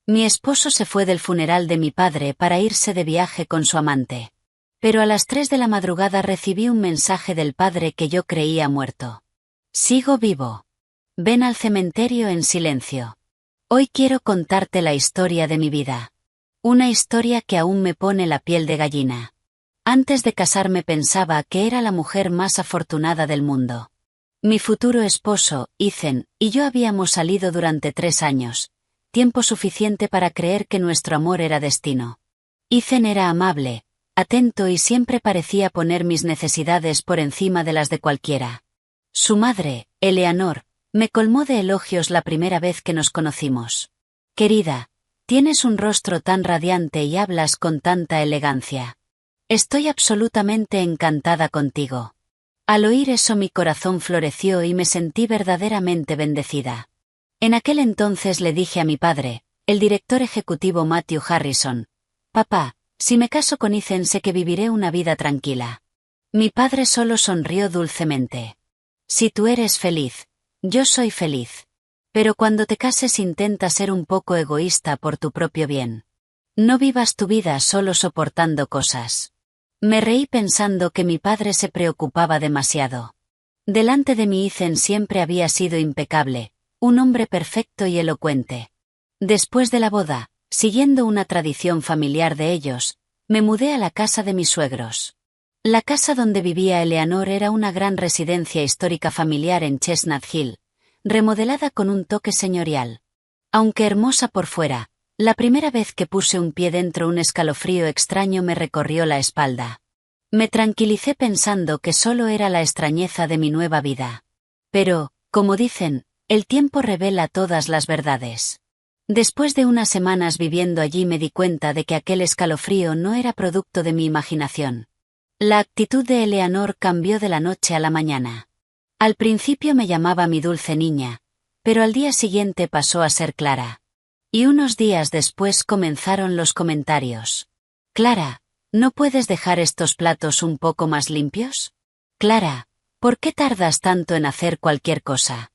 Mi esposo se fue del funeral de mi padre para irse de viaje con su amante. Pero a las 3 de la madrugada recibí un mensaje del padre que yo creía muerto. Sigo vivo. Ven al cementerio en silencio. Hoy quiero contarte la historia de mi vida. Una historia que aún me pone la piel de gallina. Antes de casarme pensaba que era la mujer más afortunada del mundo. Mi futuro esposo, Ethan, y yo habíamos salido durante 3 años, tiempo suficiente para creer que nuestro amor era destino. Ethan era amable, atento y siempre parecía poner mis necesidades por encima de las de cualquiera. Su madre, Eleanor, me colmó de elogios la primera vez que nos conocimos. Querida, tienes un rostro tan radiante y hablas con tanta elegancia. Estoy absolutamente encantada contigo. Al oír eso mi corazón floreció y me sentí verdaderamente bendecida. En aquel entonces le dije a mi padre, el director ejecutivo Matthew Harrison: «Papá, si me caso con Ethan sé que viviré una vida tranquila». Mi padre solo sonrió dulcemente. «Si tú eres feliz, yo soy feliz. Pero cuando te cases intenta ser un poco egoísta por tu propio bien. No vivas tu vida solo soportando cosas». Me reí pensando que mi padre se preocupaba demasiado. Delante de mí Ethan siempre había sido impecable, un hombre perfecto y elocuente. Después de la boda, siguiendo una tradición familiar de ellos, me mudé a la casa de mis suegros. La casa donde vivía Eleanor era una gran residencia histórica familiar en Chestnut Hill, remodelada con un toque señorial. Aunque hermosa por fuera, la primera vez que puse un pie dentro un escalofrío extraño me recorrió la espalda. Me tranquilicé pensando que solo era la extrañeza de mi nueva vida. Pero, como dicen, el tiempo revela todas las verdades. Después de unas semanas viviendo allí me di cuenta de que aquel escalofrío no era producto de mi imaginación. La actitud de Eleanor cambió de la noche a la mañana. Al principio me llamaba mi dulce niña, pero al día siguiente pasó a ser Clara. Y unos días después comenzaron los comentarios. «Clara, ¿no puedes dejar estos platos un poco más limpios? Clara, ¿por qué tardas tanto en hacer cualquier cosa?»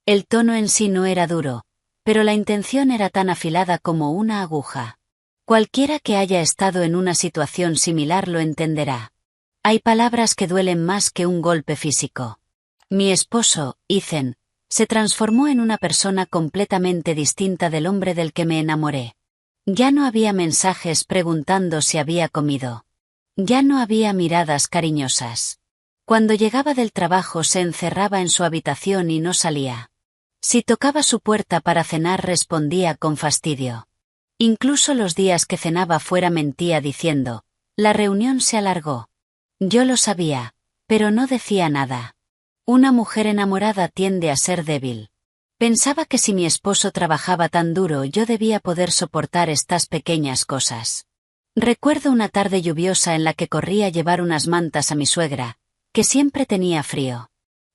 El tono en sí no era duro, pero la intención era tan afilada como una aguja. Cualquiera que haya estado en una situación similar lo entenderá. Hay palabras que duelen más que un golpe físico. Mi esposo, Ethan, se transformó en una persona completamente distinta del hombre del que me enamoré. Ya no había mensajes preguntando si había comido. Ya no había miradas cariñosas. Cuando llegaba del trabajo se encerraba en su habitación y no salía. Si tocaba su puerta para cenar respondía con fastidio. Incluso los días que cenaba fuera mentía diciendo: «La reunión se alargó». Yo lo sabía, pero no decía nada. Una mujer enamorada tiende a ser débil. Pensaba que si mi esposo trabajaba tan duro yo debía poder soportar estas pequeñas cosas. Recuerdo una tarde lluviosa en la que corrí a llevar unas mantas a mi suegra, que siempre tenía frío.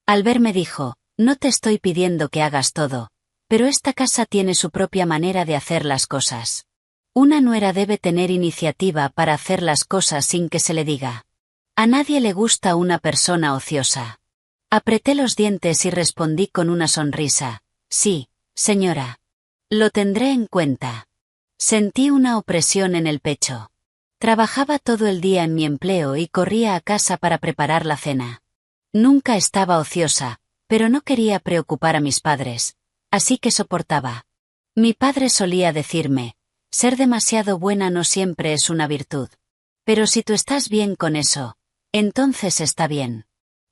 Al verme dijo: «No te estoy pidiendo que hagas todo, pero esta casa tiene su propia manera de hacer las cosas. Una nuera debe tener iniciativa para hacer las cosas sin que se le diga. A nadie le gusta una persona ociosa». Apreté los dientes y respondí con una sonrisa: «Sí, señora. Lo tendré en cuenta». Sentí una opresión en el pecho. Trabajaba todo el día en mi empleo y corría a casa para preparar la cena. Nunca estaba ociosa, pero no quería preocupar a mis padres, así que soportaba. Mi padre solía decirme: «Ser demasiado buena no siempre es una virtud. Pero si tú estás bien con eso, entonces está bien».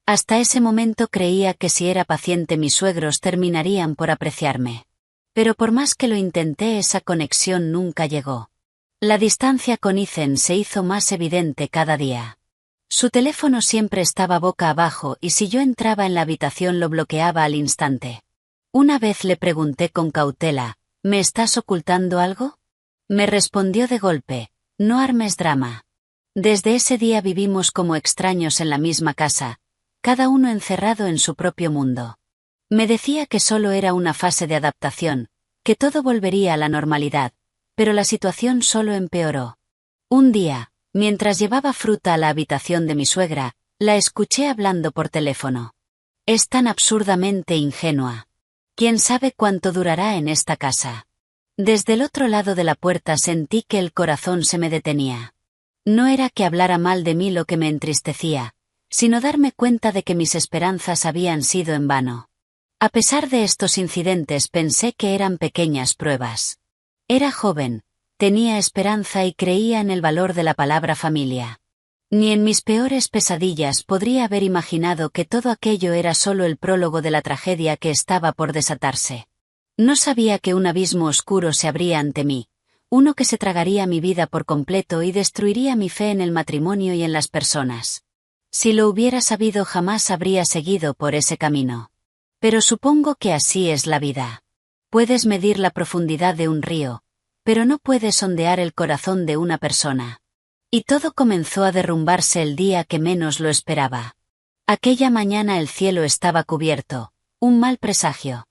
Hasta ese momento creía que si era paciente mis suegros terminarían por apreciarme. Pero por más que lo intenté esa conexión nunca llegó. La distancia con Ethan se hizo más evidente cada día. Su teléfono siempre estaba boca abajo y si yo entraba en la habitación lo bloqueaba al instante. Una vez le pregunté con cautela: «¿Me estás ocultando algo?». Me respondió de golpe: «No armes drama». Desde ese día vivimos como extraños en la misma casa, cada uno encerrado en su propio mundo. Me decía que solo era una fase de adaptación, que todo volvería a la normalidad, pero la situación solo empeoró. Un día, mientras llevaba fruta a la habitación de mi suegra, la escuché hablando por teléfono. «Es tan absurdamente ingenua. ¿Quién sabe cuánto durará en esta casa? Desde el otro lado de la puerta sentí que el corazón se me detenía. No era que hablara mal de mí lo que me entristecía, sino darme cuenta de que mis esperanzas habían sido en vano. A pesar de estos incidentes pensé que eran pequeñas pruebas. Era joven, tenía esperanza y creía en el valor de la palabra familia. Ni en mis peores pesadillas podría haber imaginado que todo aquello era solo el prólogo de la tragedia que estaba por desatarse. No sabía que un abismo oscuro se abría ante mí, uno que se tragaría mi vida por completo y destruiría mi fe en el matrimonio y en las personas. Si lo hubiera sabido jamás habría seguido por ese camino. Pero supongo que así es la vida. Puedes medir la profundidad de un río, pero no puedes sondear el corazón de una persona. Y todo comenzó a derrumbarse el día que menos lo esperaba. Aquella mañana el cielo estaba cubierto, un mal presagio.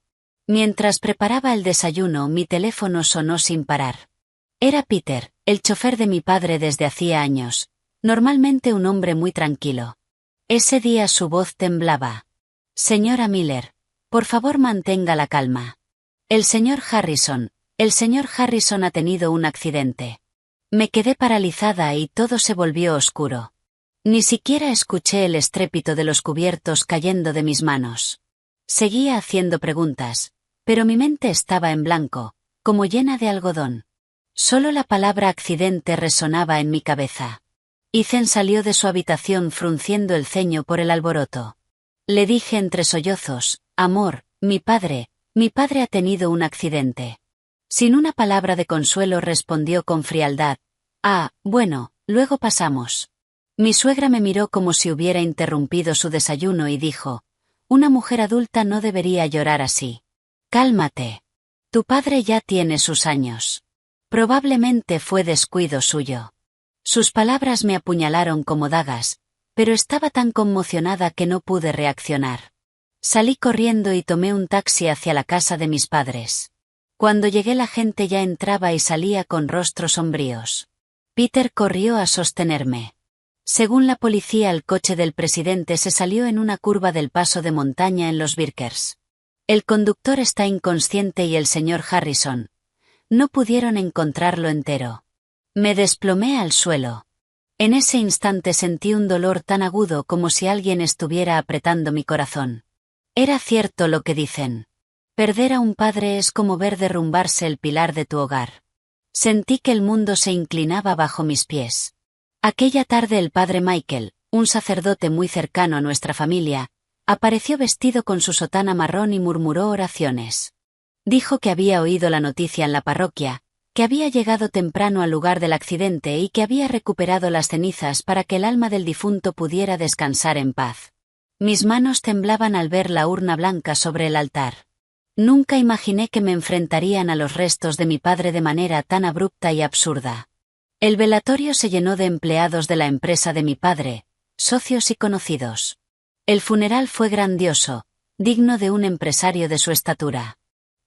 Mientras preparaba el desayuno mi teléfono sonó sin parar. Era Peter, el chofer de mi padre desde hacía años, normalmente un hombre muy tranquilo. Ese día su voz temblaba. Señora Miller, por favor mantenga la calma. El señor Harrison ha tenido un accidente. Me quedé paralizada y todo se volvió oscuro. Ni siquiera escuché el estrépito de los cubiertos cayendo de mis manos. Seguía haciendo preguntas, pero mi mente estaba en blanco, como llena de algodón. Solo la palabra accidente resonaba en mi cabeza. Ethan salió de su habitación frunciendo el ceño por el alboroto. Le dije entre sollozos, amor, mi padre ha tenido un accidente. Sin una palabra de consuelo respondió con frialdad, bueno, luego pasamos. Mi suegra me miró como si hubiera interrumpido su desayuno y dijo, una mujer adulta no debería llorar así. Cálmate. Tu padre ya tiene sus años. Probablemente fue descuido suyo. Sus palabras me apuñalaron como dagas, pero estaba tan conmocionada que no pude reaccionar. Salí corriendo y tomé un taxi hacia la casa de mis padres. Cuando llegué la gente ya entraba y salía con rostros sombríos. Peter corrió a sostenerme. Según la policía, el coche del presidente se salió en una curva del paso de montaña en los Vickers. El conductor está inconsciente y el señor Harrison. No pudieron encontrarlo entero. Me desplomé al suelo. En ese instante sentí un dolor tan agudo como si alguien estuviera apretando mi corazón. Era cierto lo que dicen. Perder a un padre es como ver derrumbarse el pilar de tu hogar. Sentí que el mundo se inclinaba bajo mis pies. Aquella tarde el padre Michael, un sacerdote muy cercano a nuestra familia, apareció vestido con su sotana marrón y murmuró oraciones. Dijo que había oído la noticia en la parroquia, que había llegado temprano al lugar del accidente y que había recuperado las cenizas para que el alma del difunto pudiera descansar en paz. Mis manos temblaban al ver la urna blanca sobre el altar. Nunca imaginé que me enfrentarían a los restos de mi padre de manera tan abrupta y absurda. El velatorio se llenó de empleados de la empresa de mi padre, socios y conocidos. El funeral fue grandioso, digno de un empresario de su estatura.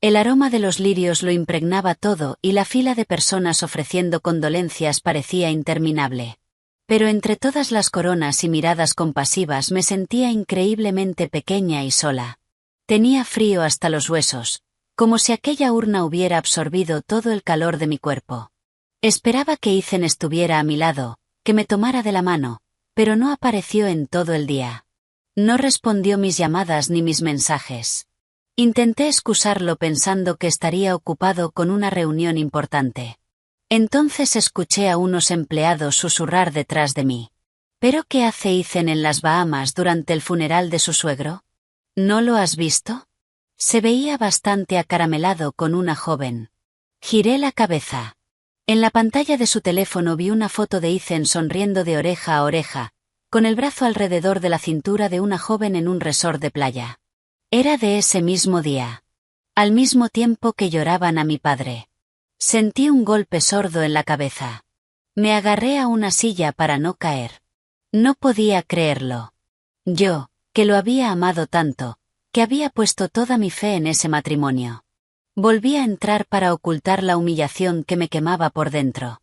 El aroma de los lirios lo impregnaba todo y la fila de personas ofreciendo condolencias parecía interminable. Pero entre todas las coronas y miradas compasivas me sentía increíblemente pequeña y sola. Tenía frío hasta los huesos, como si aquella urna hubiera absorbido todo el calor de mi cuerpo. Esperaba que Ethan estuviera a mi lado, que me tomara de la mano, pero no apareció en todo el día. No respondió mis llamadas ni mis mensajes. Intenté excusarlo pensando que estaría ocupado con una reunión importante. Entonces escuché a unos empleados susurrar detrás de mí. ¿Pero qué hace Ethan en las Bahamas durante el funeral de su suegro? ¿No lo has visto? Se veía bastante acaramelado con una joven. Giré la cabeza. En la pantalla de su teléfono vi una foto de Ethan sonriendo de oreja a oreja, con el brazo alrededor de la cintura de una joven en un resort de playa. Era de ese mismo día. Al mismo tiempo que lloraban a mi padre. Sentí un golpe sordo en la cabeza. Me agarré a una silla para no caer. No podía creerlo. Yo, que lo había amado tanto, que había puesto toda mi fe en ese matrimonio. Volví a entrar para ocultar la humillación que me quemaba por dentro.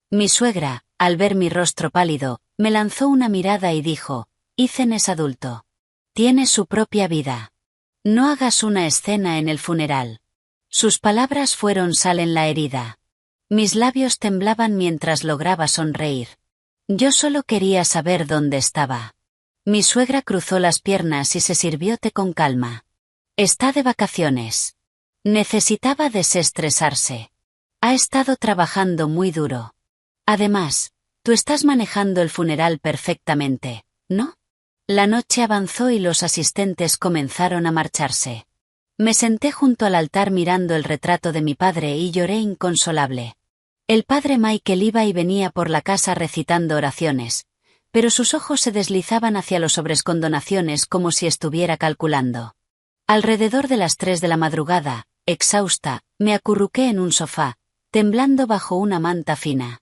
Mi suegra, al ver mi rostro pálido, me lanzó una mirada y dijo, Ethan es adulto. Tiene su propia vida. No hagas una escena en el funeral. Sus palabras fueron sal en la herida. Mis labios temblaban mientras lograba sonreír. Yo solo quería saber dónde estaba. Mi suegra cruzó las piernas y se sirvió té con calma. Está de vacaciones. Necesitaba desestresarse. Ha estado trabajando muy duro. Además, tú estás manejando el funeral perfectamente, ¿no? La noche avanzó y los asistentes comenzaron a marcharse. Me senté junto al altar mirando el retrato de mi padre y lloré inconsolable. El padre Michael iba y venía por la casa recitando oraciones, pero sus ojos se deslizaban hacia los sobres con donaciones como si estuviera calculando. Alrededor de las 3 de la madrugada, exhausta, me acurruqué en un sofá, temblando bajo una manta fina.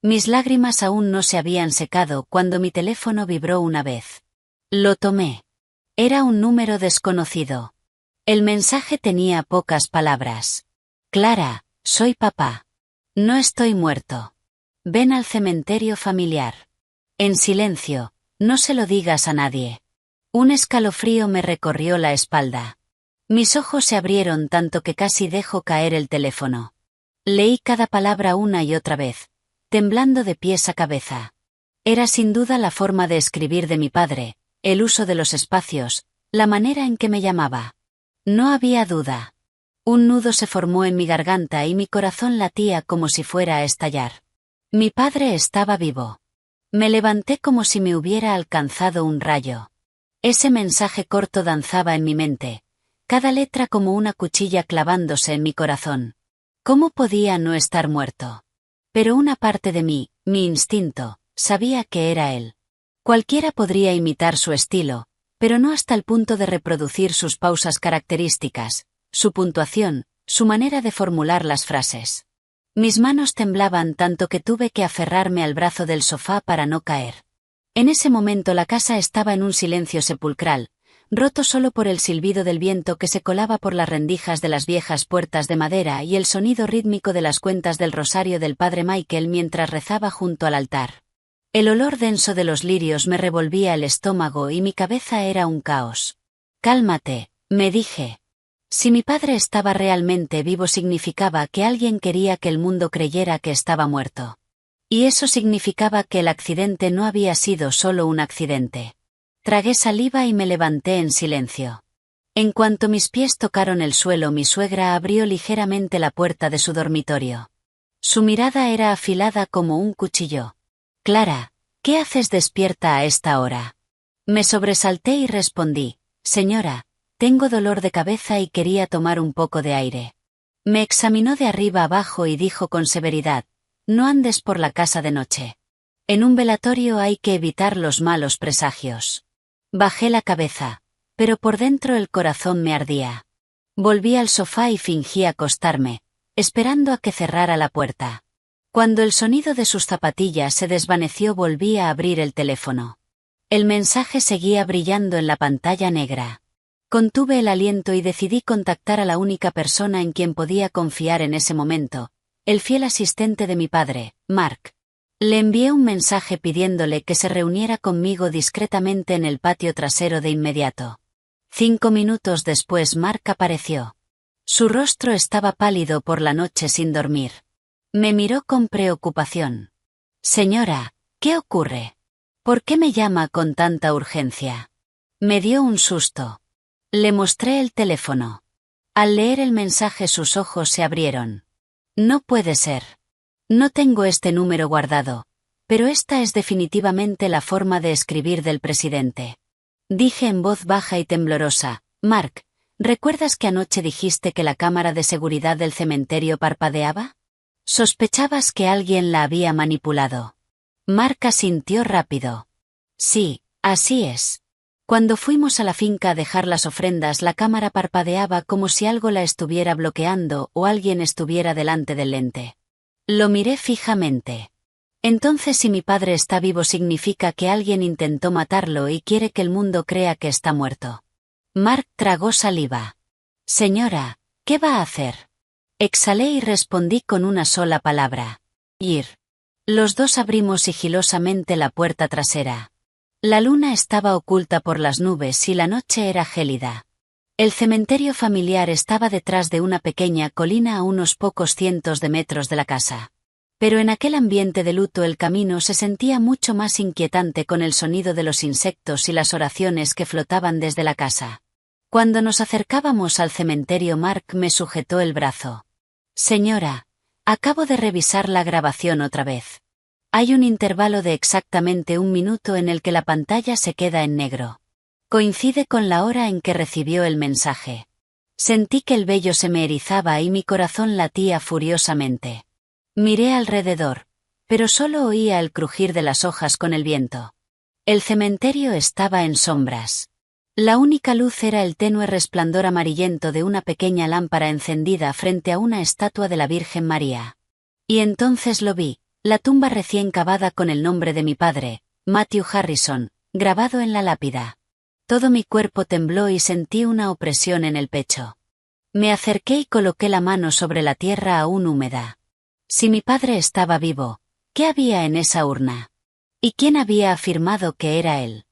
Mis lágrimas aún no se habían secado cuando mi teléfono vibró una vez. Lo tomé. Era un número desconocido. El mensaje tenía pocas palabras. Clara, soy papá. No estoy muerto. Ven al cementerio familiar. En silencio, no se lo digas a nadie. Un escalofrío me recorrió la espalda. Mis ojos se abrieron tanto que casi dejo caer el teléfono. Leí cada palabra una y otra vez, temblando de pies a cabeza. Era sin duda la forma de escribir de mi padre, el uso de los espacios, la manera en que me llamaba. No había duda. Un nudo se formó en mi garganta y mi corazón latía como si fuera a estallar. Mi padre estaba vivo. Me levanté como si me hubiera alcanzado un rayo. Ese mensaje corto danzaba en mi mente, cada letra como una cuchilla clavándose en mi corazón. ¿Cómo podía no estar muerto? Pero una parte de mí, mi instinto, sabía que era él. Cualquiera podría imitar su estilo, pero no hasta el punto de reproducir sus pausas características, su puntuación, su manera de formular las frases. Mis manos temblaban tanto que tuve que aferrarme al brazo del sofá para no caer. En ese momento la casa estaba en un silencio sepulcral, roto solo por el silbido del viento que se colaba por las rendijas de las viejas puertas de madera y el sonido rítmico de las cuentas del rosario del padre Michael mientras rezaba junto al altar. El olor denso de los lirios me revolvía el estómago y mi cabeza era un caos. Cálmate, me dije. Si mi padre estaba realmente vivo significaba que alguien quería que el mundo creyera que estaba muerto. Y eso significaba que el accidente no había sido solo un accidente. Tragué saliva y me levanté en silencio. En cuanto mis pies tocaron el suelo, mi suegra abrió ligeramente la puerta de su dormitorio. Su mirada era afilada como un cuchillo. Clara, ¿qué haces despierta a esta hora? Me sobresalté y respondí, señora, tengo dolor de cabeza y quería tomar un poco de aire. Me examinó de arriba abajo y dijo con severidad, no andes por la casa de noche. En un velatorio hay que evitar los malos presagios. Bajé la cabeza, pero por dentro el corazón me ardía. Volví al sofá y fingí acostarme, esperando a que cerrara la puerta. Cuando el sonido de sus zapatillas se desvaneció volví a abrir el teléfono. El mensaje seguía brillando en la pantalla negra. Contuve el aliento y decidí contactar a la única persona en quien podía confiar en ese momento, el fiel asistente de mi padre, Mark. Le envié un mensaje pidiéndole que se reuniera conmigo discretamente en el patio trasero de inmediato. 5 minutos después Mark apareció. Su rostro estaba pálido por la noche sin dormir. Me miró con preocupación. Señora, ¿qué ocurre? ¿Por qué me llama con tanta urgencia? Me dio un susto. Le mostré el teléfono. Al leer el mensaje sus ojos se abrieron. No puede ser. No tengo este número guardado, pero esta es definitivamente la forma de escribir del presidente. Dije en voz baja y temblorosa, Mark, ¿recuerdas que anoche dijiste que la cámara de seguridad del cementerio parpadeaba? ¿Sospechabas que alguien la había manipulado? Mark asintió rápido. Sí, así es. Cuando fuimos a la finca a dejar las ofrendas, la cámara parpadeaba como si algo la estuviera bloqueando o alguien estuviera delante del lente. Lo miré fijamente. Entonces, si mi padre está vivo significa que alguien intentó matarlo y quiere que el mundo crea que está muerto. Mark tragó saliva. Señora, ¿qué va a hacer? Exhalé y respondí con una sola palabra. Ir. Los dos abrimos sigilosamente la puerta trasera. La luna estaba oculta por las nubes y la noche era gélida. El cementerio familiar estaba detrás de una pequeña colina a unos pocos cientos de metros de la casa. Pero en aquel ambiente de luto el camino se sentía mucho más inquietante con el sonido de los insectos y las oraciones que flotaban desde la casa. Cuando nos acercábamos al cementerio, Mark me sujetó el brazo. Señora, acabo de revisar la grabación otra vez. Hay un intervalo de exactamente 1 minuto en el que la pantalla se queda en negro. Coincide con la hora en que recibió el mensaje. Sentí que el vello se me erizaba y mi corazón latía furiosamente. Miré alrededor, pero solo oía el crujir de las hojas con el viento. El cementerio estaba en sombras. La única luz era el tenue resplandor amarillento de una pequeña lámpara encendida frente a una estatua de la Virgen María. Y entonces lo vi, la tumba recién cavada con el nombre de mi padre, Matthew Harrison, grabado en la lápida. Todo mi cuerpo tembló y sentí una opresión en el pecho. Me acerqué y coloqué la mano sobre la tierra aún húmeda. Si mi padre estaba vivo, ¿qué había en esa urna? ¿Y quién había afirmado que era él?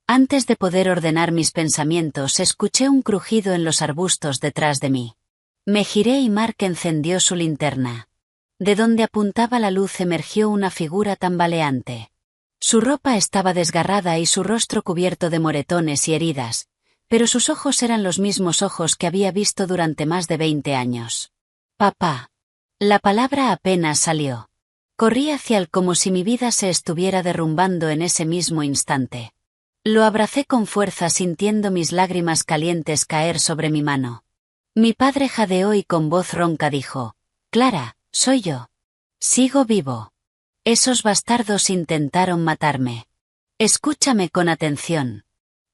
Antes de poder ordenar mis pensamientos, escuché un crujido en los arbustos detrás de mí. Me giré y Mark encendió su linterna. De donde apuntaba la luz emergió una figura tambaleante. Su ropa estaba desgarrada y su rostro cubierto de moretones y heridas, pero sus ojos eran los mismos ojos que había visto durante más de 20 años. Papá. La palabra apenas salió. Corrí hacia él como si mi vida se estuviera derrumbando en ese mismo instante. Lo abracé con fuerza sintiendo mis lágrimas calientes caer sobre mi mano. Mi padre jadeó y con voz ronca dijo: «Clara, soy yo. Sigo vivo. Esos bastardos intentaron matarme. Escúchame con atención».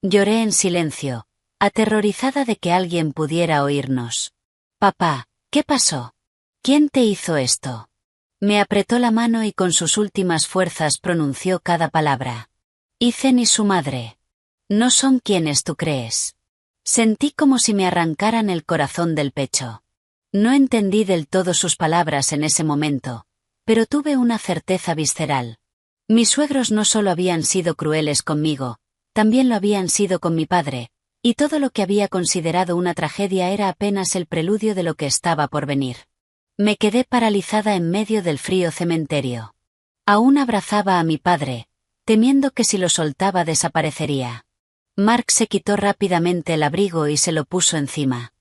Lloré en silencio, aterrorizada de que alguien pudiera oírnos. «Papá, ¿qué pasó? ¿Quién te hizo esto?». Me apretó la mano y con sus últimas fuerzas pronunció cada palabra. «Ethan y su madre. No son quienes tú crees». Sentí como si me arrancaran el corazón del pecho. No entendí del todo sus palabras en ese momento, pero tuve una certeza visceral. Mis suegros no solo habían sido crueles conmigo, también lo habían sido con mi padre, y todo lo que había considerado una tragedia era apenas el preludio de lo que estaba por venir. Me quedé paralizada en medio del frío cementerio. Aún abrazaba a mi padre, temiendo que si lo soltaba desaparecería. Mark se quitó rápidamente el abrigo y se lo puso encima.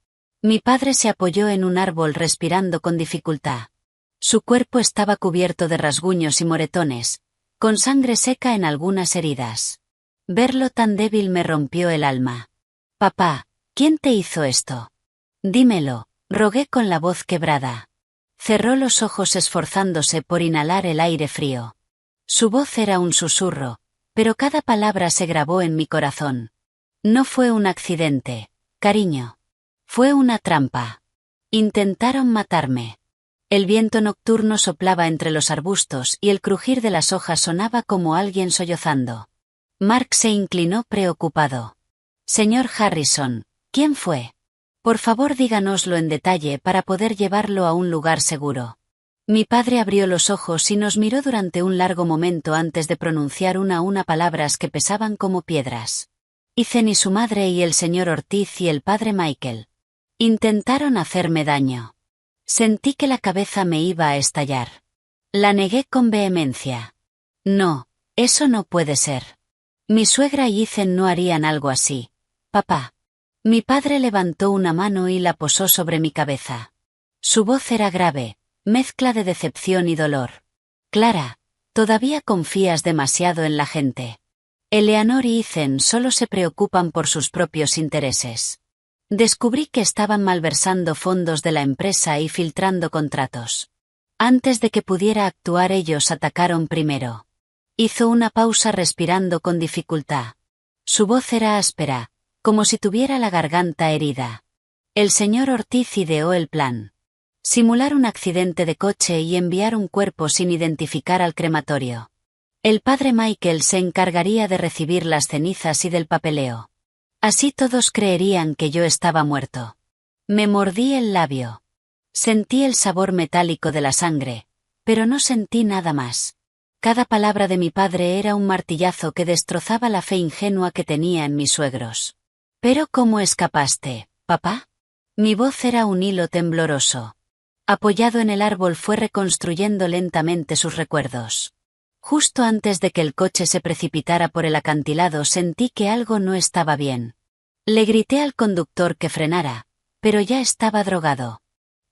Mi padre se apoyó en un árbol respirando con dificultad. Su cuerpo estaba cubierto de rasguños y moretones, con sangre seca en algunas heridas. Verlo tan débil me rompió el alma. «Papá, ¿quién te hizo esto? Dímelo», rogué con la voz quebrada. Cerró los ojos esforzándose por inhalar el aire frío. Su voz era un susurro, pero cada palabra se grabó en mi corazón. «No fue un accidente, cariño. Fue una trampa. Intentaron matarme». El viento nocturno soplaba entre los arbustos y el crujir de las hojas sonaba como alguien sollozando. Mark se inclinó preocupado. «Señor Harrison, ¿quién fue? Por favor díganoslo en detalle para poder llevarlo a un lugar seguro». Mi padre abrió los ojos y nos miró durante un largo momento antes de pronunciar una a una palabras que pesaban como piedras. «Ethan y su madre y el señor Ortiz y el padre Michael. Intentaron hacerme daño». Sentí que la cabeza me iba a estallar. La negué con vehemencia. «No, eso no puede ser. Mi suegra y Ethan no harían algo así, papá». Mi padre levantó una mano y la posó sobre mi cabeza. Su voz era grave, mezcla de decepción y dolor. «Clara, todavía confías demasiado en la gente. Eleanor y Ethan solo se preocupan por sus propios intereses. Descubrí que estaban malversando fondos de la empresa y filtrando contratos. Antes de que pudiera actuar ellos atacaron primero». Hizo una pausa respirando con dificultad. Su voz era áspera, como si tuviera la garganta herida. «El señor Ortiz ideó el plan. Simular un accidente de coche y enviar un cuerpo sin identificar al crematorio. El padre Michael se encargaría de recibir las cenizas y del papeleo. Así todos creerían que yo estaba muerto». Me mordí el labio. Sentí el sabor metálico de la sangre, pero no sentí nada más. Cada palabra de mi padre era un martillazo que destrozaba la fe ingenua que tenía en mis suegros. «¿Pero cómo escapaste?», ¿Papá? Mi voz era un hilo tembloroso. Apoyado en el árbol fue reconstruyendo lentamente sus recuerdos. Justo antes de que el coche se precipitara por el acantilado sentí que algo no estaba bien. Le grité al conductor que frenara, pero ya estaba drogado.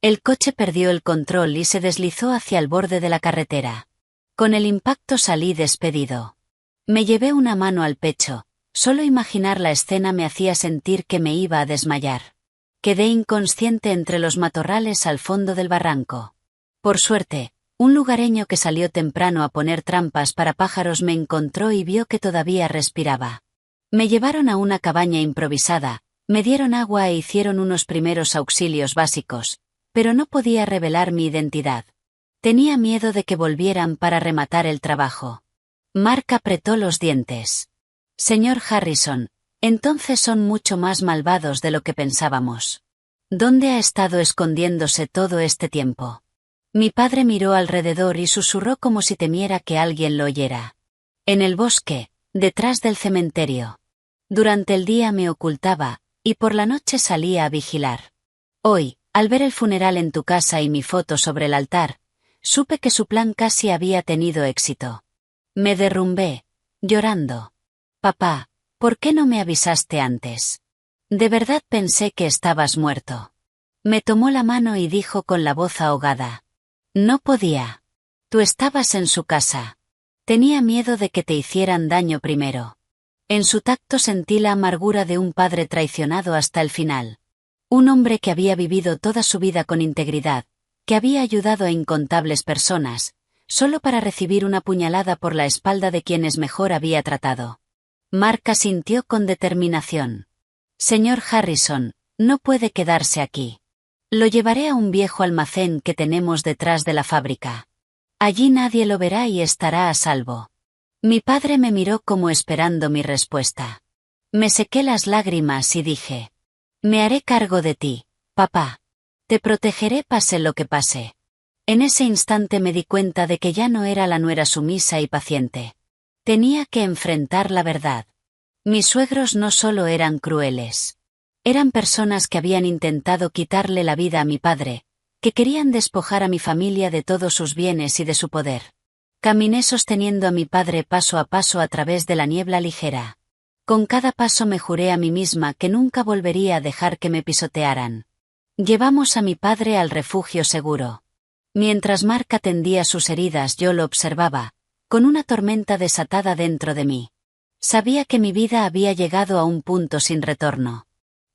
El coche perdió el control y se deslizó hacia el borde de la carretera. Con el impacto salí despedido. Me llevé una mano al pecho, solo imaginar la escena me hacía sentir que me iba a desmayar. Quedé inconsciente entre los matorrales al fondo del barranco. Por suerte, un lugareño que salió temprano a poner trampas para pájaros me encontró y vio que todavía respiraba. Me llevaron a una cabaña improvisada, me dieron agua e hicieron unos primeros auxilios básicos, pero no podía revelar mi identidad. Tenía miedo de que volvieran para rematar el trabajo. Mark apretó los dientes. Señor Harrison, entonces son mucho más malvados de lo que pensábamos. ¿Dónde ha estado escondiéndose todo este tiempo? Mi padre miró alrededor y susurró como si temiera que alguien lo oyera. En el bosque, detrás del cementerio. Durante el día me ocultaba, y por la noche salía a vigilar. Hoy, al ver el funeral en tu casa y mi foto sobre el altar, supe que su plan casi había tenido éxito. Me derrumbé, llorando. Papá, ¿por qué no me avisaste antes? De verdad pensé que estabas muerto. Me tomó la mano y dijo con la voz ahogada. No podía. Tú estabas en su casa. Tenía miedo de que te hicieran daño primero. En su tacto sentí la amargura de un padre traicionado hasta el final. Un hombre que había vivido toda su vida con integridad, que había ayudado a incontables personas, solo para recibir una puñalada por la espalda de quienes mejor había tratado. Mark asintió con determinación. Señor Harrison, no puede quedarse aquí. Lo llevaré a un viejo almacén que tenemos detrás de la fábrica. Allí nadie lo verá y estará a salvo. Mi padre me miró como esperando mi respuesta. Me sequé las lágrimas y dije. Me haré cargo de ti, papá. Te protegeré pase lo que pase. En ese instante me di cuenta de que ya no era la nuera sumisa y paciente. Tenía que enfrentar la verdad. Mis suegros no solo eran crueles. Eran personas que habían intentado quitarle la vida a mi padre, que querían despojar a mi familia de todos sus bienes y de su poder. Caminé sosteniendo a mi padre paso a paso a través de la niebla ligera. Con cada paso me juré a mí misma que nunca volvería a dejar que me pisotearan. Llevamos a mi padre al refugio seguro. Mientras Mark atendía sus heridas yo lo observaba, con una tormenta desatada dentro de mí. Sabía que mi vida había llegado a un punto sin retorno.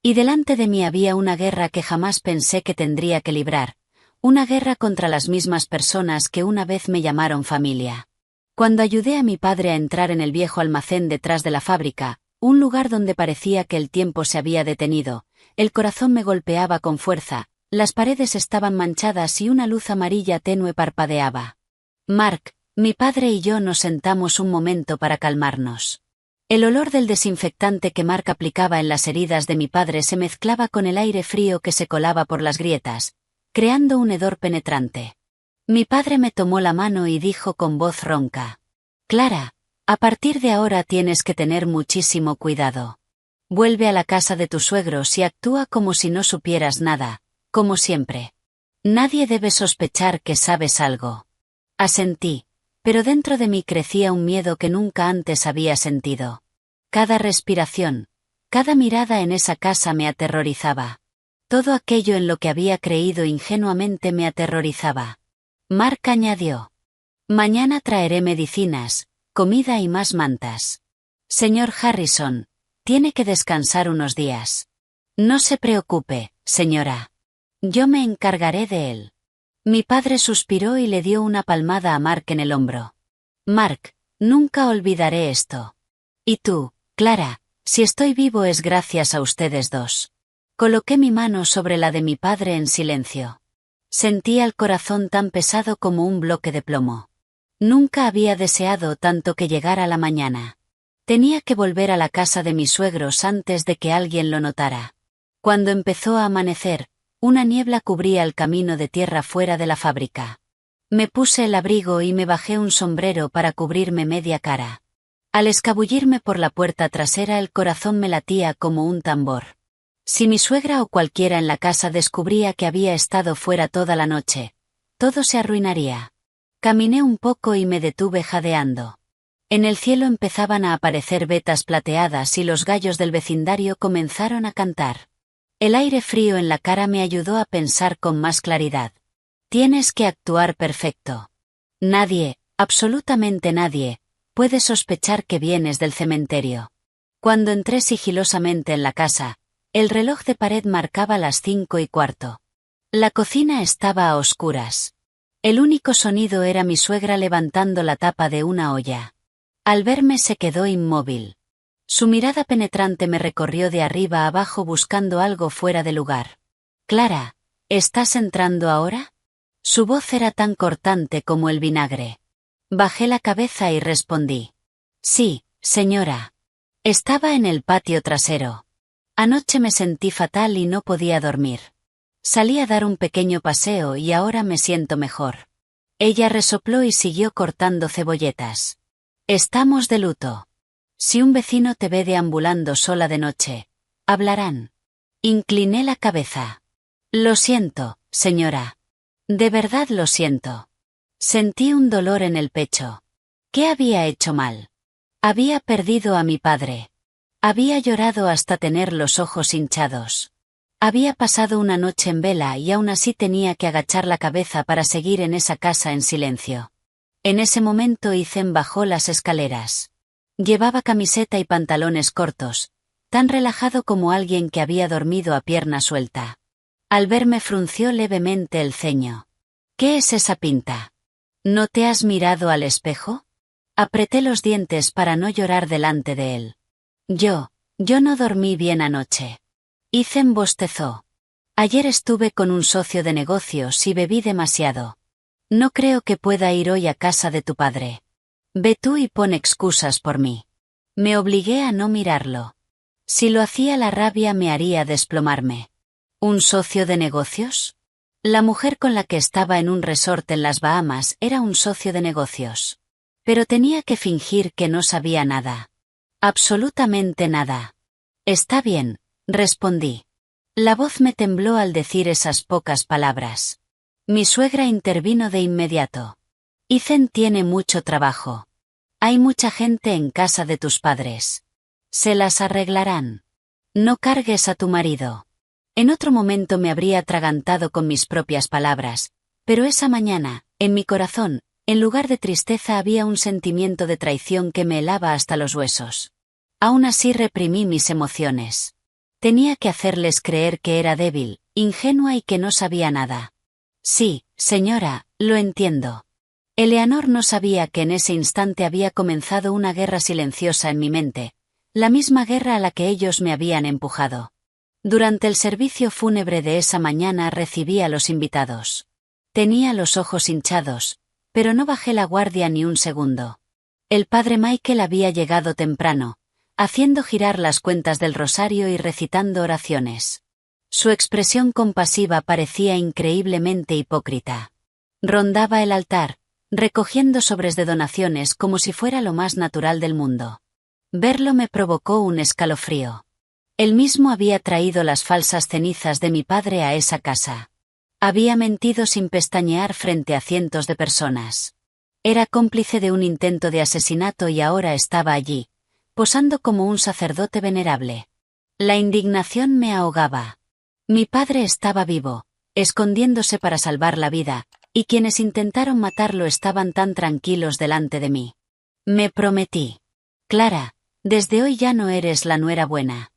Y delante de mí había una guerra que jamás pensé que tendría que librar, una guerra contra las mismas personas que una vez me llamaron familia. Cuando ayudé a mi padre a entrar en el viejo almacén detrás de la fábrica, un lugar donde parecía que el tiempo se había detenido, el corazón me golpeaba con fuerza, las paredes estaban manchadas y una luz amarilla tenue parpadeaba. Mark, mi padre y yo nos sentamos un momento para calmarnos. El olor del desinfectante que Mark aplicaba en las heridas de mi padre se mezclaba con el aire frío que se colaba por las grietas, creando un hedor penetrante. Mi padre me tomó la mano y dijo con voz ronca. Clara, a partir de ahora tienes que tener muchísimo cuidado. Vuelve a la casa de tus suegros y actúa como si no supieras nada, como siempre. Nadie debe sospechar que sabes algo. Asentí, pero dentro de mí crecía un miedo que nunca antes había sentido. Cada respiración, cada mirada en esa casa me aterrorizaba. Todo aquello en lo que había creído ingenuamente me aterrorizaba. Mark añadió. Mañana traeré medicinas, comida y más mantas. Señor Harrison, tiene que descansar unos días. No se preocupe, señora. Yo me encargaré de él. Mi padre suspiró y le dio una palmada a Mark en el hombro. Mark, nunca olvidaré esto. Y tú, Clara, si estoy vivo es gracias a ustedes dos. Coloqué mi mano sobre la de mi padre en silencio. Sentía el corazón tan pesado como un bloque de plomo. Nunca había deseado tanto que llegara la mañana. Tenía que volver a la casa de mis suegros antes de que alguien lo notara. Cuando empezó a amanecer, una niebla cubría el camino de tierra fuera de la fábrica. Me puse el abrigo y me bajé un sombrero para cubrirme media cara. Al escabullirme por la puerta trasera el corazón me latía como un tambor. Si mi suegra o cualquiera en la casa descubría que había estado fuera toda la noche, todo se arruinaría. Caminé un poco y me detuve jadeando. En el cielo empezaban a aparecer vetas plateadas y los gallos del vecindario comenzaron a cantar. El aire frío en la cara me ayudó a pensar con más claridad. Tienes que actuar perfecto. Nadie, absolutamente nadie, puede sospechar que vienes del cementerio. Cuando entré sigilosamente en la casa, el reloj de pared marcaba las 5:15. La cocina estaba a oscuras. El único sonido era mi suegra levantando la tapa de una olla. Al verme se quedó inmóvil. Su mirada penetrante me recorrió de arriba a abajo buscando algo fuera de lugar. «Clara, ¿estás entrando ahora?» Su voz era tan cortante como el vinagre. Bajé la cabeza y respondí. «Sí, señora». Estaba en el patio trasero. Anoche me sentí fatal y no podía dormir. Salí a dar un pequeño paseo y ahora me siento mejor. Ella resopló y siguió cortando cebolletas. «Estamos de luto. Si un vecino te ve deambulando sola de noche, hablarán». Incliné la cabeza. «Lo siento, señora. De verdad lo siento». Sentí un dolor en el pecho. ¿Qué había hecho mal? Había perdido a mi padre. Había llorado hasta tener los ojos hinchados. Había pasado una noche en vela y aún así tenía que agachar la cabeza para seguir en esa casa en silencio. En ese momento Ethan bajó las escaleras. Llevaba camiseta y pantalones cortos, tan relajado como alguien que había dormido a pierna suelta. Al verme frunció levemente el ceño. «¿Qué es esa pinta? ¿No te has mirado al espejo?» Apreté los dientes para no llorar delante de él. Yo no dormí bien anoche. Ethan bostezó. «Ayer estuve con un socio de negocios y bebí demasiado. No creo que pueda ir hoy a casa de tu padre. Ve tú y pon excusas por mí». Me obligué a no mirarlo. Si lo hacía la rabia me haría desplomarme. ¿Un socio de negocios? La mujer con la que estaba en un resort en las Bahamas era un socio de negocios. Pero tenía que fingir que no sabía nada. Absolutamente nada. «Está bien», respondí. La voz me tembló al decir esas pocas palabras. Mi suegra intervino de inmediato. «Ethan tiene mucho trabajo. Hay mucha gente en casa de tus padres. Se las arreglarán. No cargues a tu marido». En otro momento me habría atragantado con mis propias palabras, pero esa mañana, en mi corazón, en lugar de tristeza había un sentimiento de traición que me helaba hasta los huesos. Aún así reprimí mis emociones. Tenía que hacerles creer que era débil, ingenua y que no sabía nada. «Sí, señora, lo entiendo». Eleanor no sabía que en ese instante había comenzado una guerra silenciosa en mi mente, la misma guerra a la que ellos me habían empujado. Durante el servicio fúnebre de esa mañana recibí a los invitados. Tenía los ojos hinchados, pero no bajé la guardia ni un segundo. El padre Michael había llegado temprano, haciendo girar las cuentas del rosario y recitando oraciones. Su expresión compasiva parecía increíblemente hipócrita. Rondaba el altar, recogiendo sobres de donaciones como si fuera lo más natural del mundo. Verlo me provocó un escalofrío. Él mismo había traído las falsas cenizas de mi padre a esa casa. Había mentido sin pestañear frente a cientos de personas. Era cómplice de un intento de asesinato y ahora estaba allí, posando como un sacerdote venerable. La indignación me ahogaba. Mi padre estaba vivo, escondiéndose para salvar la vida, y quienes intentaron matarlo estaban tan tranquilos delante de mí. Me prometí. «Clara, desde hoy ya no eres la nuera buena.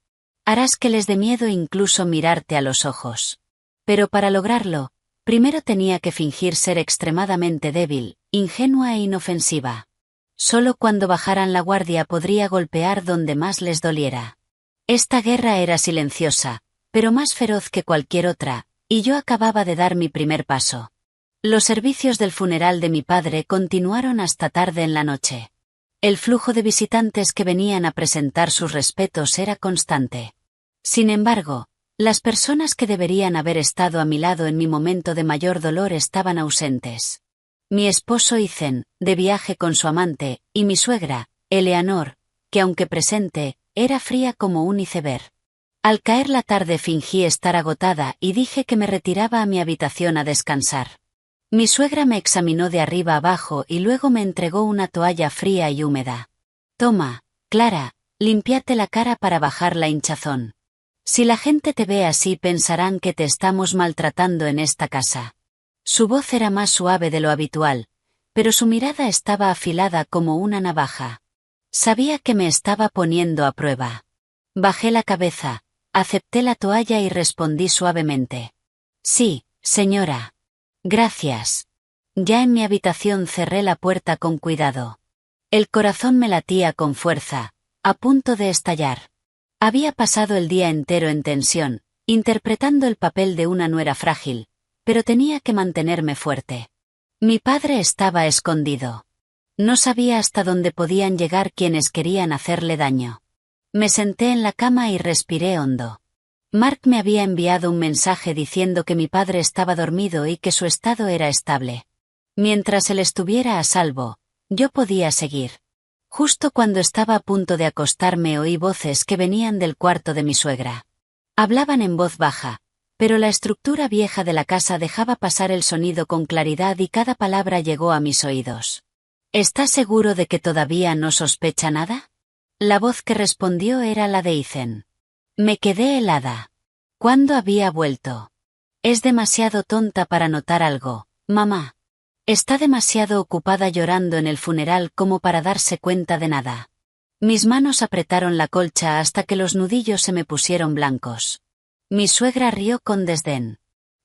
Harás que les dé miedo incluso mirarte a los ojos». Pero para lograrlo, primero tenía que fingir ser extremadamente débil, ingenua e inofensiva. Solo cuando bajaran la guardia podría golpear donde más les doliera. Esta guerra era silenciosa, pero más feroz que cualquier otra, y yo acababa de dar mi primer paso. Los servicios del funeral de mi padre continuaron hasta tarde en la noche. El flujo de visitantes que venían a presentar sus respetos era constante. Sin embargo, las personas que deberían haber estado a mi lado en mi momento de mayor dolor estaban ausentes. Mi esposo Ethan, de viaje con su amante, y mi suegra, Eleanor, que aunque presente, era fría como un iceberg. Al caer la tarde fingí estar agotada y dije que me retiraba a mi habitación a descansar. Mi suegra me examinó de arriba abajo y luego me entregó una toalla fría y húmeda. Toma, Clara, límpiate la cara para bajar la hinchazón. Si la gente te ve así pensarán que te estamos maltratando en esta casa. Su voz era más suave de lo habitual, pero su mirada estaba afilada como una navaja. Sabía que me estaba poniendo a prueba. Bajé la cabeza, acepté la toalla y respondí suavemente. Sí, señora. Gracias. Ya en mi habitación cerré la puerta con cuidado. El corazón me latía con fuerza, a punto de estallar. Había pasado el día entero en tensión, interpretando el papel de una nuera frágil, pero tenía que mantenerme fuerte. Mi padre estaba escondido. No sabía hasta dónde podían llegar quienes querían hacerle daño. Me senté en la cama y respiré hondo. Mark me había enviado un mensaje diciendo que mi padre estaba dormido y que su estado era estable. Mientras él estuviera a salvo, yo podía seguir. Justo cuando estaba a punto de acostarme oí voces que venían del cuarto de mi suegra. Hablaban en voz baja, pero la estructura vieja de la casa dejaba pasar el sonido con claridad y cada palabra llegó a mis oídos. ¿Estás seguro de que todavía no sospecha nada? La voz que respondió era la de Ethan. Me quedé helada. ¿Cuándo había vuelto? Es demasiado tonta para notar algo, mamá. Está demasiado ocupada llorando en el funeral como para darse cuenta de nada. Mis manos apretaron la colcha hasta que los nudillos se me pusieron blancos. Mi suegra rió con desdén.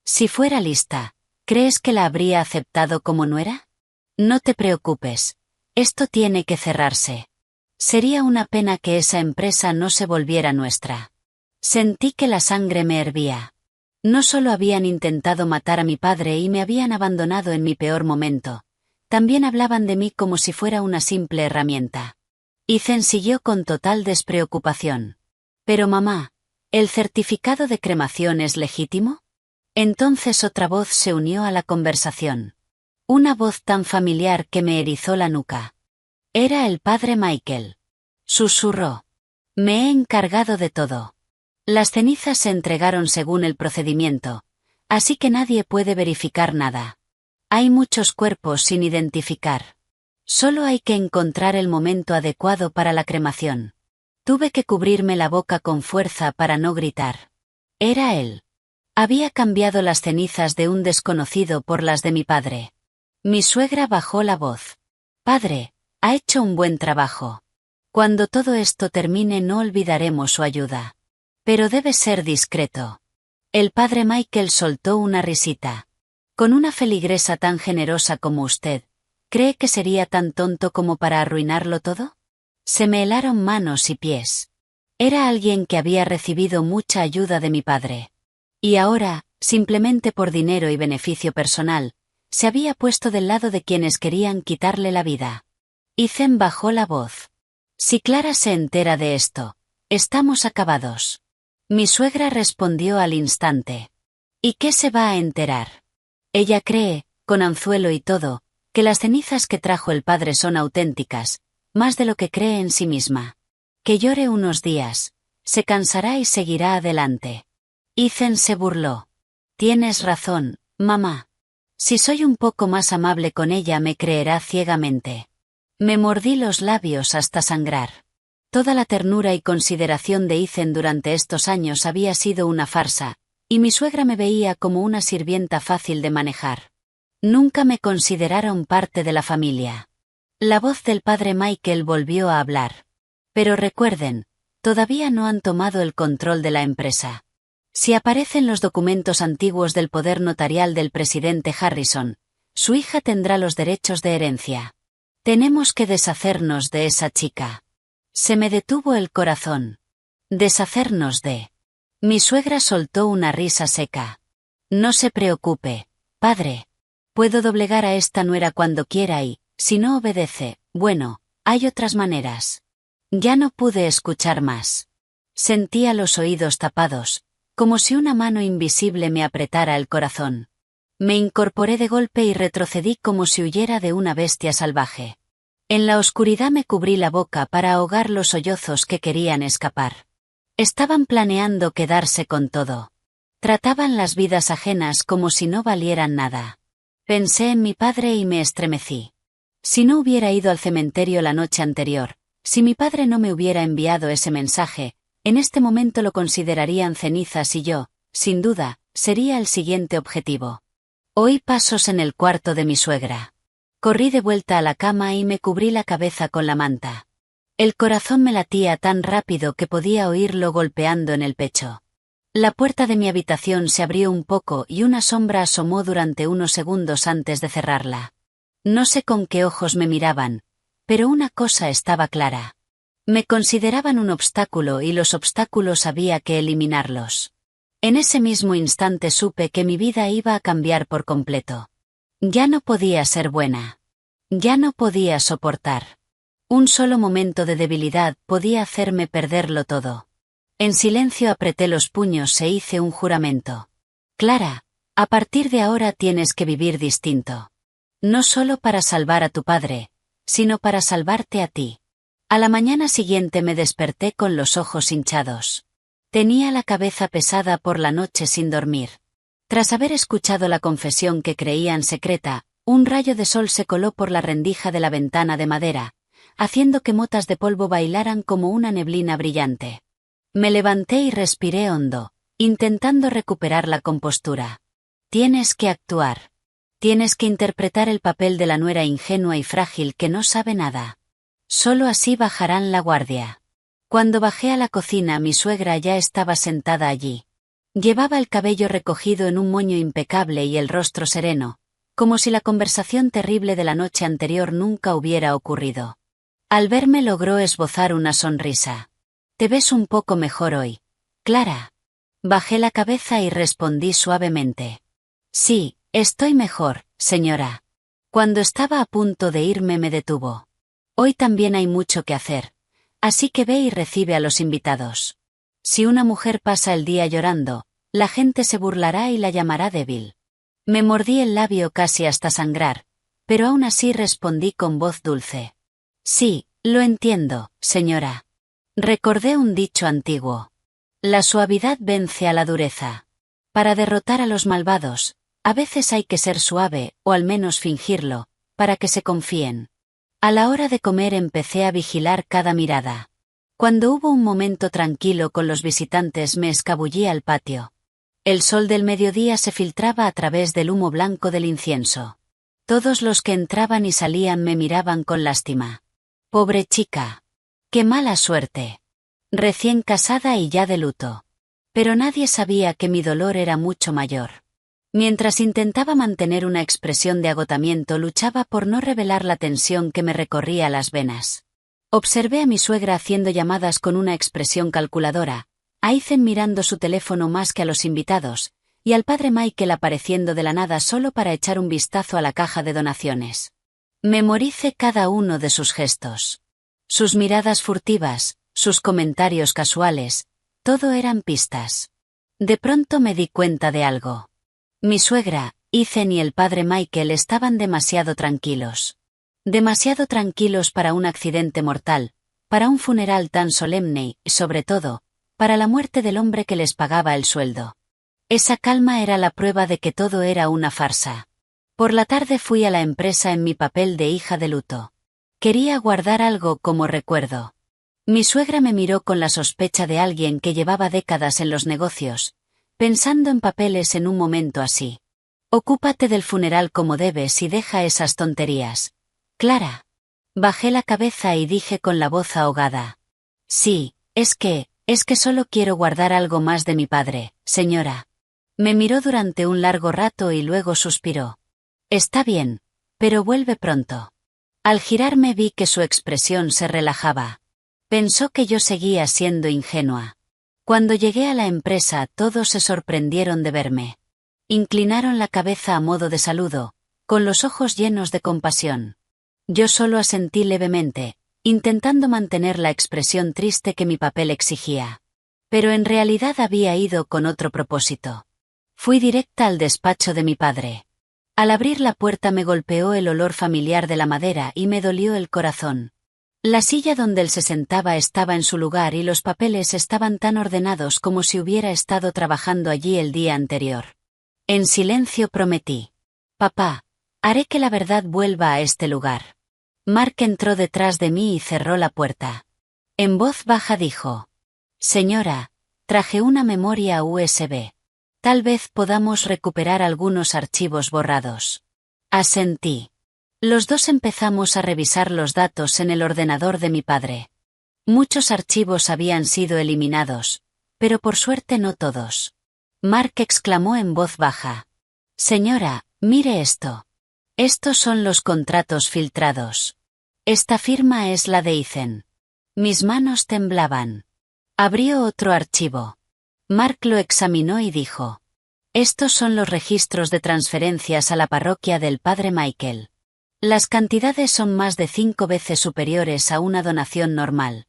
Si fuera lista, ¿crees que la habría aceptado como nuera? No te preocupes. Esto tiene que cerrarse. Sería una pena que esa empresa no se volviera nuestra. Sentí que la sangre me hervía. No solo habían intentado matar a mi padre y me habían abandonado en mi peor momento, también hablaban de mí como si fuera una simple herramienta. Ethan siguió con total despreocupación. Pero mamá, ¿el certificado de cremación es legítimo? Entonces otra voz se unió a la conversación. Una voz tan familiar que me erizó la nuca. Era el padre Michael. Susurró. Me he encargado de todo. Las cenizas se entregaron según el procedimiento, así que nadie puede verificar nada. Hay muchos cuerpos sin identificar. Solo hay que encontrar el momento adecuado para la cremación. Tuve que cubrirme la boca con fuerza para no gritar. Era él. Había cambiado las cenizas de un desconocido por las de mi padre. Mi suegra bajó la voz. Padre, ha hecho un buen trabajo. Cuando todo esto termine no olvidaremos su ayuda. Pero debe ser discreto. El padre Michael soltó una risita. Con una feligresa tan generosa como usted, ¿cree que sería tan tonto como para arruinarlo todo? Se me helaron manos y pies. Era alguien que había recibido mucha ayuda de mi padre. Y ahora, simplemente por dinero y beneficio personal, se había puesto del lado de quienes querían quitarle la vida. Ethan bajó la voz. Si Clara se entera de esto, estamos acabados. Mi suegra respondió al instante. ¿Y qué se va a enterar? Ella cree, con anzuelo y todo, que las cenizas que trajo el padre son auténticas, más de lo que cree en sí misma. Que llore unos días, se cansará y seguirá adelante. Ethan se burló. Tienes razón, mamá. Si soy un poco más amable con ella me creerá ciegamente. Me mordí los labios hasta sangrar. Toda la ternura y consideración de Ethan durante estos años había sido una farsa, y mi suegra me veía como una sirvienta fácil de manejar. Nunca me consideraron parte de la familia. La voz del padre Michael volvió a hablar. Pero recuerden, todavía no han tomado el control de la empresa. Si aparecen los documentos antiguos del poder notarial del presidente Harrison, su hija tendrá los derechos de herencia. Tenemos que deshacernos de esa chica. Se me detuvo el corazón. Deshacernos de... Mi suegra soltó una risa seca. No se preocupe, padre. Puedo doblegar a esta nuera cuando quiera y, si no obedece, bueno, hay otras maneras. Ya no pude escuchar más. Sentía los oídos tapados, como si una mano invisible me apretara el corazón. Me incorporé de golpe y retrocedí como si huyera de una bestia salvaje. En la oscuridad me cubrí la boca para ahogar los sollozos que querían escapar. Estaban planeando quedarse con todo. Trataban las vidas ajenas como si no valieran nada. Pensé en mi padre y me estremecí. Si no hubiera ido al cementerio la noche anterior, si mi padre no me hubiera enviado ese mensaje, en este momento lo considerarían cenizas y yo, sin duda, sería el siguiente objetivo. Oí pasos en el cuarto de mi suegra. Corrí de vuelta a la cama y me cubrí la cabeza con la manta. El corazón me latía tan rápido que podía oírlo golpeando en el pecho. La puerta de mi habitación se abrió un poco y una sombra asomó durante unos segundos antes de cerrarla. No sé con qué ojos me miraban, pero una cosa estaba clara. Me consideraban un obstáculo y los obstáculos había que eliminarlos. En ese mismo instante supe que mi vida iba a cambiar por completo. Ya no podía ser buena. Ya no podía soportar. Un solo momento de debilidad podía hacerme perderlo todo. En silencio apreté los puños e hice un juramento. Clara, a partir de ahora tienes que vivir distinto. No solo para salvar a tu padre, sino para salvarte a ti. A la mañana siguiente me desperté con los ojos hinchados. Tenía la cabeza pesada por la noche sin dormir. Tras haber escuchado la confesión que creían secreta, un rayo de sol se coló por la rendija de la ventana de madera, haciendo que motas de polvo bailaran como una neblina brillante. Me levanté y respiré hondo, intentando recuperar la compostura. Tienes que actuar. Tienes que interpretar el papel de la nuera ingenua y frágil que no sabe nada. Solo así bajarán la guardia. Cuando bajé a la cocina, mi suegra ya estaba sentada allí. Llevaba el cabello recogido en un moño impecable y el rostro sereno, como si la conversación terrible de la noche anterior nunca hubiera ocurrido. Al verme logró esbozar una sonrisa. «Te ves un poco mejor hoy, Clara». Bajé la cabeza y respondí suavemente. «Sí, estoy mejor, señora». Cuando estaba a punto de irme me detuvo. «Hoy también hay mucho que hacer, así que ve y recibe a los invitados. Si una mujer pasa el día llorando, la gente se burlará y la llamará débil». Me mordí el labio casi hasta sangrar, pero aún así respondí con voz dulce. «Sí, lo entiendo, señora». Recordé un dicho antiguo. La suavidad vence a la dureza. Para derrotar a los malvados, a veces hay que ser suave, o al menos fingirlo, para que se confíen. A la hora de comer empecé a vigilar cada mirada. Cuando hubo un momento tranquilo con los visitantes me escabullí al patio. El sol del mediodía se filtraba a través del humo blanco del incienso. Todos los que entraban y salían me miraban con lástima. «Pobre chica. Qué mala suerte. Recién casada y ya de luto». Pero nadie sabía que mi dolor era mucho mayor. Mientras intentaba mantener una expresión de agotamiento, luchaba por no revelar la tensión que me recorría las venas. Observé a mi suegra haciendo llamadas con una expresión calculadora, a Ethan mirando su teléfono más que a los invitados, y al padre Michael apareciendo de la nada solo para echar un vistazo a la caja de donaciones. Memoricé cada uno de sus gestos. Sus miradas furtivas, sus comentarios casuales, todo eran pistas. De pronto me di cuenta de algo. Mi suegra, Ethan y el padre Michael estaban demasiado tranquilos. Demasiado tranquilos para un accidente mortal, para un funeral tan solemne y, sobre todo, para la muerte del hombre que les pagaba el sueldo. Esa calma era la prueba de que todo era una farsa. Por la tarde fui a la empresa en mi papel de hija de luto. Quería guardar algo como recuerdo. Mi suegra me miró con la sospecha de alguien que llevaba décadas en los negocios, pensando en papeles en un momento así. «Ocúpate del funeral como debes y deja esas tonterías, Clara». Bajé la cabeza y dije con la voz ahogada. «Sí, es que solo quiero guardar algo más de mi padre, señora». Me miró durante un largo rato y luego suspiró. «Está bien, pero vuelve pronto». Al girarme vi que su expresión se relajaba. Pensó que yo seguía siendo ingenua. Cuando llegué a la empresa todos se sorprendieron de verme. Inclinaron la cabeza a modo de saludo, con los ojos llenos de compasión. Yo solo asentí levemente, intentando mantener la expresión triste que mi papel exigía. Pero en realidad había ido con otro propósito. Fui directa al despacho de mi padre. Al abrir la puerta me golpeó el olor familiar de la madera y me dolió el corazón. La silla donde él se sentaba estaba en su lugar y los papeles estaban tan ordenados como si hubiera estado trabajando allí el día anterior. En silencio prometí: «Papá, haré que la verdad vuelva a este lugar». Mark entró detrás de mí y cerró la puerta. En voz baja dijo: «Señora, traje una memoria USB. Tal vez podamos recuperar algunos archivos borrados». Asentí. Los dos empezamos a revisar los datos en el ordenador de mi padre. Muchos archivos habían sido eliminados, pero por suerte no todos. Mark exclamó en voz baja: «Señora, mire esto. Estos son los contratos filtrados. Esta firma es la de Ethan». Mis manos temblaban. Abrió otro archivo. Mark lo examinó y dijo: «Estos son los registros de transferencias a la parroquia del padre Michael. Las cantidades son más de 5 veces superiores a una donación normal».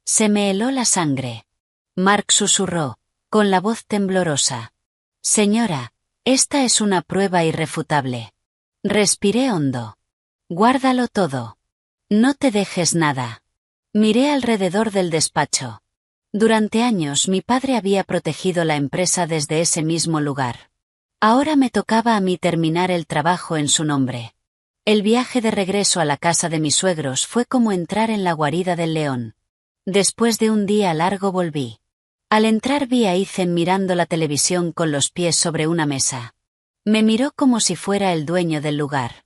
Se me heló la sangre. Mark susurró, con la voz temblorosa: «Señora, esta es una prueba irrefutable». Respiré hondo. «Guárdalo todo. No te dejes nada». Miré alrededor del despacho. Durante años mi padre había protegido la empresa desde ese mismo lugar. Ahora me tocaba a mí terminar el trabajo en su nombre. El viaje de regreso a la casa de mis suegros fue como entrar en la guarida del león. Después de un día largo volví. Al entrar vi a Ethan mirando la televisión con los pies sobre una mesa. Me miró como si fuera el dueño del lugar.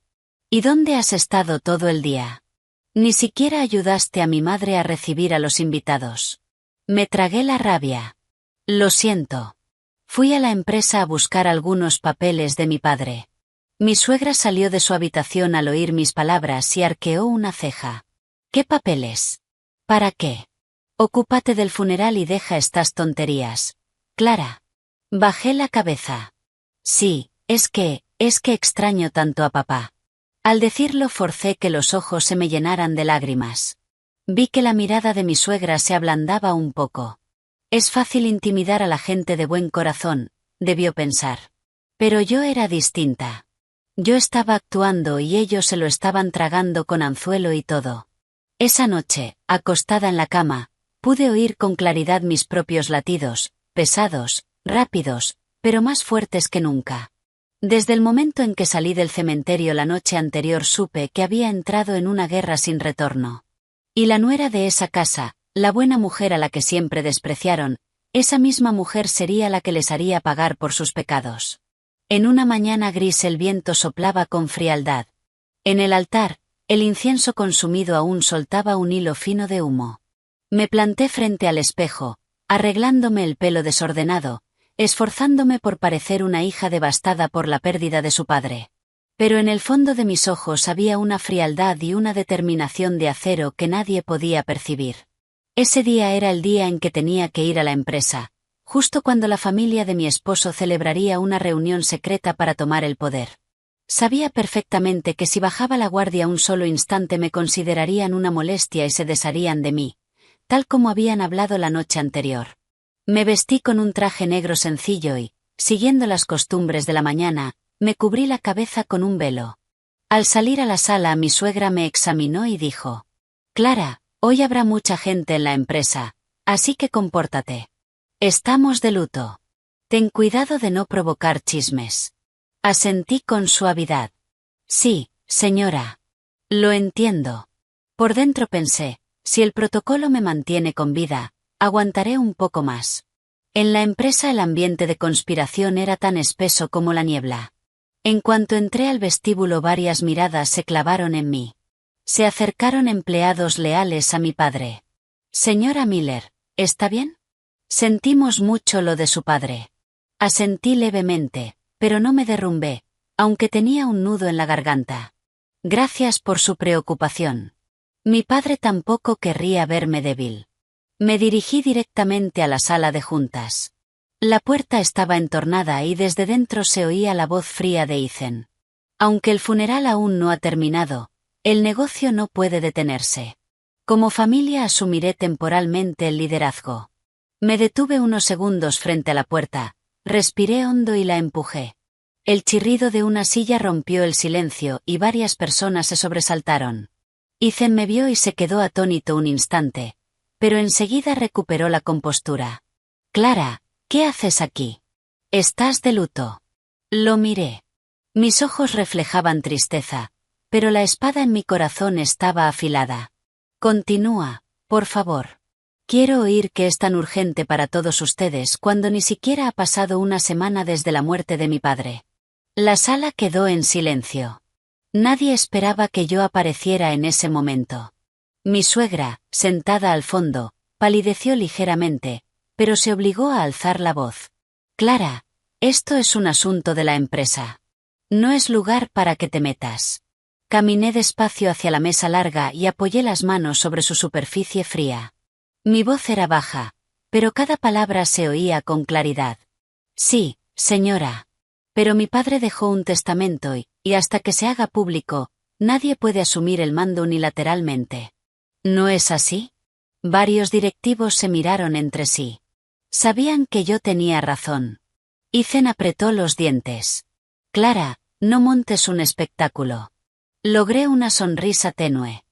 «¿Y dónde has estado todo el día? Ni siquiera ayudaste a mi madre a recibir a los invitados». Me tragué la rabia. «Lo siento. Fui a la empresa a buscar algunos papeles de mi padre». Mi suegra salió de su habitación al oír mis palabras y arqueó una ceja. «¿Qué papeles? ¿Para qué? Ocúpate del funeral y deja estas tonterías, Clara». Bajé la cabeza. «Sí, es que extraño tanto a papá». Al decirlo forcé que los ojos se me llenaran de lágrimas. Vi que la mirada de mi suegra se ablandaba un poco. «Es fácil intimidar a la gente de buen corazón», debió pensar. Pero yo era distinta. Yo estaba actuando y ellos se lo estaban tragando con anzuelo y todo. Esa noche, acostada en la cama, pude oír con claridad mis propios latidos, pesados, rápidos, pero más fuertes que nunca. Desde el momento en que salí del cementerio la noche anterior supe que había entrado en una guerra sin retorno. Y la nuera de esa casa, la buena mujer a la que siempre despreciaron, esa misma mujer sería la que les haría pagar por sus pecados. En una mañana gris el viento soplaba con frialdad. En el altar, el incienso consumido aún soltaba un hilo fino de humo. Me planté frente al espejo, arreglándome el pelo desordenado, esforzándome por parecer una hija devastada por la pérdida de su padre. Pero en el fondo de mis ojos había una frialdad y una determinación de acero que nadie podía percibir. Ese día era el día en que tenía que ir a la empresa, justo cuando la familia de mi esposo celebraría una reunión secreta para tomar el poder. Sabía perfectamente que si bajaba la guardia un solo instante me considerarían una molestia y se desharían de mí, tal como habían hablado la noche anterior. Me vestí con un traje negro sencillo y, siguiendo las costumbres de la mañana, me cubrí la cabeza con un velo. Al salir a la sala mi suegra me examinó y dijo: «Clara, hoy habrá mucha gente en la empresa, así que compórtate. Estamos de luto. Ten cuidado de no provocar chismes». Asentí con suavidad. «Sí, señora. Lo entiendo». Por dentro pensé: si el protocolo me mantiene con vida, aguantaré un poco más. En la empresa el ambiente de conspiración era tan espeso como la niebla. En cuanto entré al vestíbulo varias miradas se clavaron en mí. Se acercaron empleados leales a mi padre. «Señora Miller, ¿está bien?» Sentimos mucho lo de su padre. Asentí levemente, pero no me derrumbé, aunque tenía un nudo en la garganta. Gracias por su preocupación. Mi padre tampoco querría verme débil. Me dirigí directamente a la sala de juntas. La puerta estaba entornada y desde dentro se oía la voz fría de Ethan. «Aunque el funeral aún no ha terminado, el negocio no puede detenerse. Como familia asumiré temporalmente el liderazgo». Me detuve unos segundos frente a la puerta, respiré hondo y la empujé. El chirrido de una silla rompió el silencio y varias personas se sobresaltaron. Ethan me vio y se quedó atónito un instante, pero enseguida recuperó la compostura. Clara, ¿qué haces aquí? ¿Estás de luto? Lo miré. Mis ojos reflejaban tristeza, pero la espada en mi corazón estaba afilada. Continúa, por favor. Quiero oír que es tan urgente para todos ustedes cuando ni siquiera ha pasado una semana desde la muerte de mi padre. La sala quedó en silencio. Nadie esperaba que yo apareciera en ese momento. Mi suegra, sentada al fondo, palideció ligeramente, pero se obligó a alzar la voz. Clara, esto es un asunto de la empresa. No es lugar para que te metas. Caminé despacio hacia la mesa larga y apoyé las manos sobre su superficie fría. Mi voz era baja, pero cada palabra se oía con claridad. Sí, señora. Pero mi padre dejó un testamento y hasta que se haga público, nadie puede asumir el mando unilateralmente. ¿No es así? Varios directivos se miraron entre sí. Sabían que yo tenía razón. Ethan apretó los dientes. Clara, no montes un espectáculo. Logré una sonrisa tenue.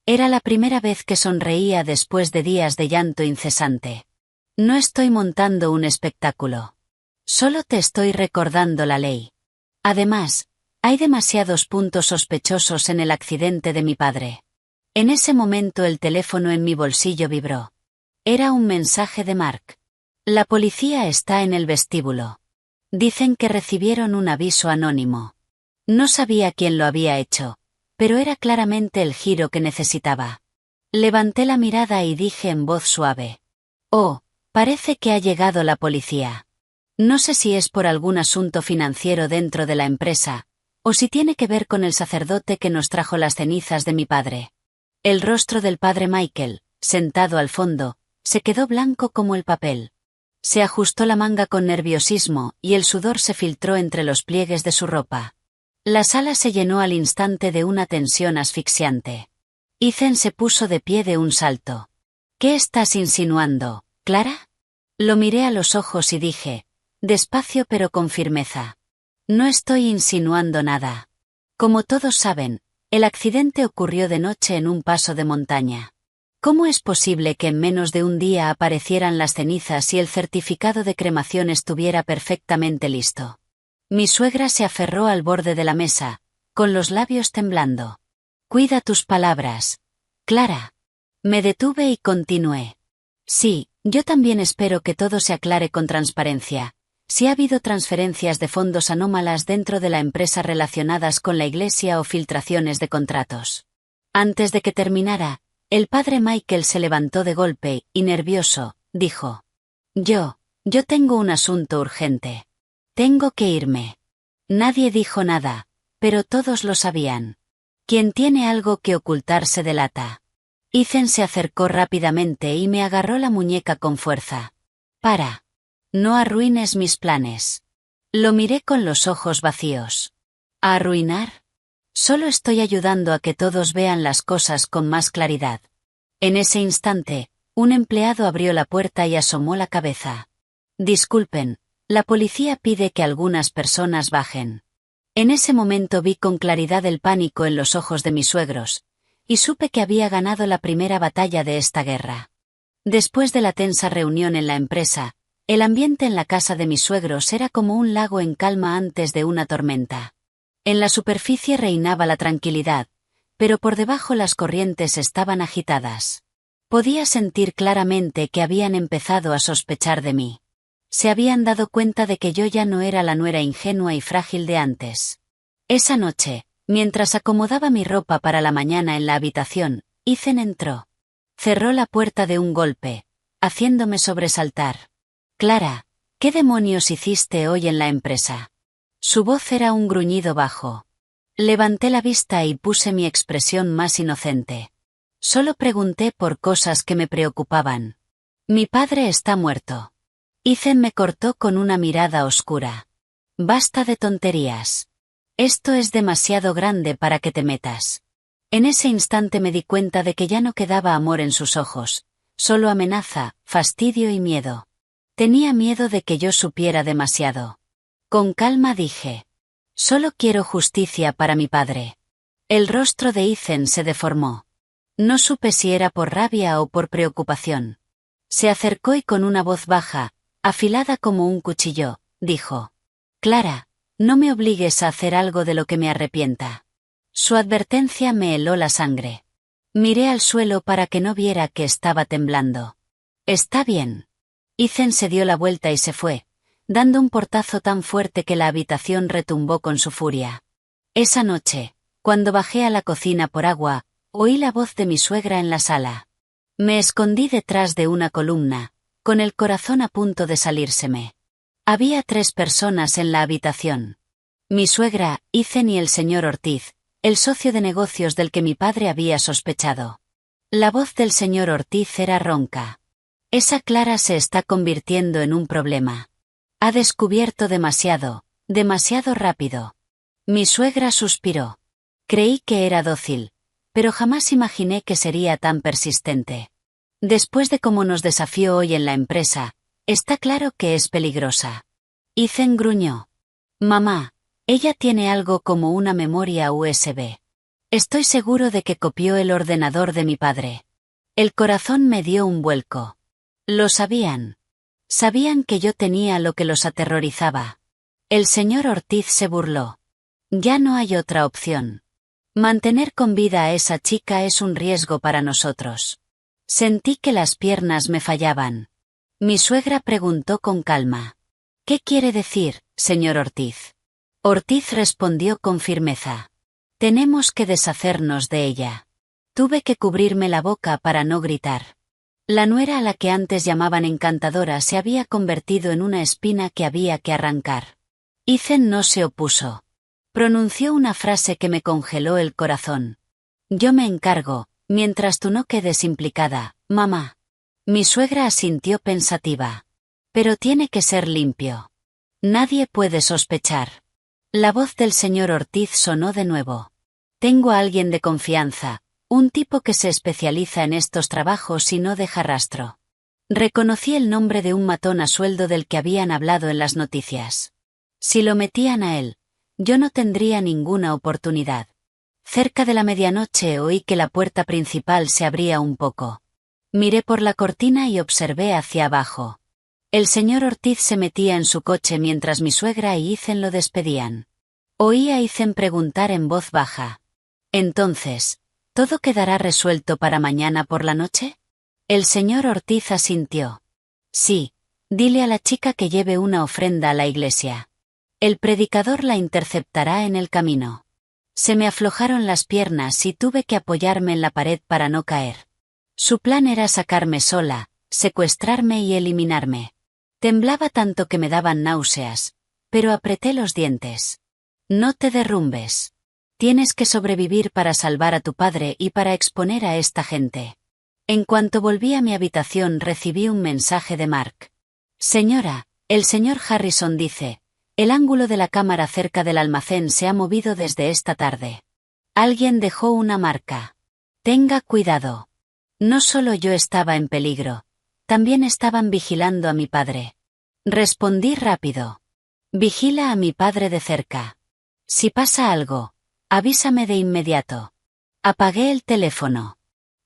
Era la primera vez que sonreía después de días de llanto incesante. No estoy montando un espectáculo. Solo te estoy recordando la ley. Además, hay demasiados puntos sospechosos en el accidente de mi padre. En ese momento el teléfono en mi bolsillo vibró. Era un mensaje de Mark. La policía está en el vestíbulo. Dicen que recibieron un aviso anónimo. No sabía quién lo había hecho, pero era claramente el giro que necesitaba. Levanté la mirada y dije en voz suave. Oh, parece que ha llegado la policía. No sé si es por algún asunto financiero dentro de la empresa, o si tiene que ver con el sacerdote que nos trajo las cenizas de mi padre. El rostro del padre Michael, sentado al fondo, se quedó blanco como el papel. Se ajustó la manga con nerviosismo y el sudor se filtró entre los pliegues de su ropa. La sala se llenó al instante de una tensión asfixiante. Ethan se puso de pie de un salto. ¿Qué estás insinuando, Clara? Lo miré a los ojos y dije, despacio pero con firmeza. No estoy insinuando nada. Como todos saben, el accidente ocurrió de noche en un paso de montaña. ¿Cómo es posible que en menos de un día aparecieran las cenizas y el certificado de cremación estuviera perfectamente listo? Mi suegra se aferró al borde de la mesa, con los labios temblando. Cuida tus palabras, Clara. Me detuve y continué. Sí, yo también espero que todo se aclare con transparencia. Si ha habido transferencias de fondos anómalas dentro de la empresa relacionadas con la iglesia o filtraciones de contratos. Antes de que terminara, el padre Michael se levantó de golpe y nervioso, dijo. Yo tengo un asunto urgente. Tengo que irme. Nadie dijo nada, pero todos lo sabían. Quien tiene algo que ocultar se delata. Ethan se acercó rápidamente y me agarró la muñeca con fuerza. Para. No arruines mis planes. Lo miré con los ojos vacíos. ¿A arruinar? Solo estoy ayudando a que todos vean las cosas con más claridad. En ese instante, un empleado abrió la puerta y asomó la cabeza. Disculpen, la policía pide que algunas personas bajen. En ese momento vi con claridad el pánico en los ojos de mis suegros, y supe que había ganado la primera batalla de esta guerra. Después de la tensa reunión en la empresa, el ambiente en la casa de mis suegros era como un lago en calma antes de una tormenta. En la superficie reinaba la tranquilidad, pero por debajo las corrientes estaban agitadas. Podía sentir claramente que habían empezado a sospechar de mí. Se habían dado cuenta de que yo ya no era la nuera ingenua y frágil de antes. Esa noche, mientras acomodaba mi ropa para la mañana en la habitación, Ethan entró. Cerró la puerta de un golpe, haciéndome sobresaltar. Clara, ¿qué demonios hiciste hoy en la empresa? Su voz era un gruñido bajo. Levanté la vista y puse mi expresión más inocente. Solo pregunté por cosas que me preocupaban. Mi padre está muerto. Ethan me cortó con una mirada oscura. Basta de tonterías. Esto es demasiado grande para que te metas. En ese instante me di cuenta de que ya no quedaba amor en sus ojos, solo amenaza, fastidio y miedo. Tenía miedo de que yo supiera demasiado. Con calma dije. Solo quiero justicia para mi padre. El rostro de Ethan se deformó. No supe si era por rabia o por preocupación. Se acercó y con una voz baja, afilada como un cuchillo, dijo: «Clara, no me obligues a hacer algo de lo que me arrepienta». Su advertencia me heló la sangre. Miré al suelo para que no viera que estaba temblando. «Está bien». Ethan se dio la vuelta y se fue, dando un portazo tan fuerte que la habitación retumbó con su furia. Esa noche, cuando bajé a la cocina por agua, oí la voz de mi suegra en la sala. Me escondí detrás de una columna, con el corazón a punto de salírseme. Había 3 personas en la habitación. Mi suegra, Ethan y el señor Ortiz, el socio de negocios del que mi padre había sospechado. La voz del señor Ortiz era ronca. «Esa Clara se está convirtiendo en un problema. Ha descubierto demasiado rápido». Mi suegra suspiró. Creí que era dócil, pero jamás imaginé que sería tan persistente. Después de cómo nos desafió hoy en la empresa, está claro que es peligrosa. Ethan gruñó. «Mamá, ella tiene algo como una memoria USB. Estoy seguro de que copió el ordenador de mi padre». El corazón me dio un vuelco. Lo sabían. Sabían que yo tenía lo que los aterrorizaba. El señor Ortiz se burló. «Ya no hay otra opción. Mantener con vida a esa chica es un riesgo para nosotros». Sentí que las piernas me fallaban. Mi suegra preguntó con calma: «¿Qué quiere decir, señor Ortiz?». Ortiz respondió con firmeza: «Tenemos que deshacernos de ella». Tuve que cubrirme la boca para no gritar. La nuera a la que antes llamaban encantadora se había convertido en una espina que había que arrancar. Ethan no se opuso. Pronunció una frase que me congeló el corazón. «Yo me encargo, mientras tú no quedes implicada, mamá». Mi suegra asintió pensativa. «Pero tiene que ser limpio. Nadie puede sospechar». La voz del señor Ortiz sonó de nuevo. «Tengo a alguien de confianza, un tipo que se especializa en estos trabajos y no deja rastro». Reconocí el nombre de un matón a sueldo del que habían hablado en las noticias. Si lo metían a él, yo no tendría ninguna oportunidad. Cerca de la medianoche oí que la puerta principal se abría un poco. Miré por la cortina y observé hacia abajo. El señor Ortiz se metía en su coche mientras mi suegra y Ethan lo despedían. Oí a Ethan preguntar en voz baja: «Entonces, ¿todo quedará resuelto para mañana por la noche?». El señor Ortiz asintió. «Sí, dile a la chica que lleve una ofrenda a la iglesia. El predicador la interceptará en el camino». Se me aflojaron las piernas y tuve que apoyarme en la pared para no caer. Su plan era sacarme sola, secuestrarme y eliminarme. Temblaba tanto que me daban náuseas, pero apreté los dientes. «No te derrumbes. Tienes que sobrevivir para salvar a tu padre y para exponer a esta gente». En cuanto volví a mi habitación recibí un mensaje de Mark. «Señora, el señor Harrison dice: el ángulo de la cámara cerca del almacén se ha movido desde esta tarde. Alguien dejó una marca. Tenga cuidado». No solo yo estaba en peligro, también estaban vigilando a mi padre. Respondí rápido: «Vigila a mi padre de cerca. Si pasa algo, avísame de inmediato». Apagué el teléfono.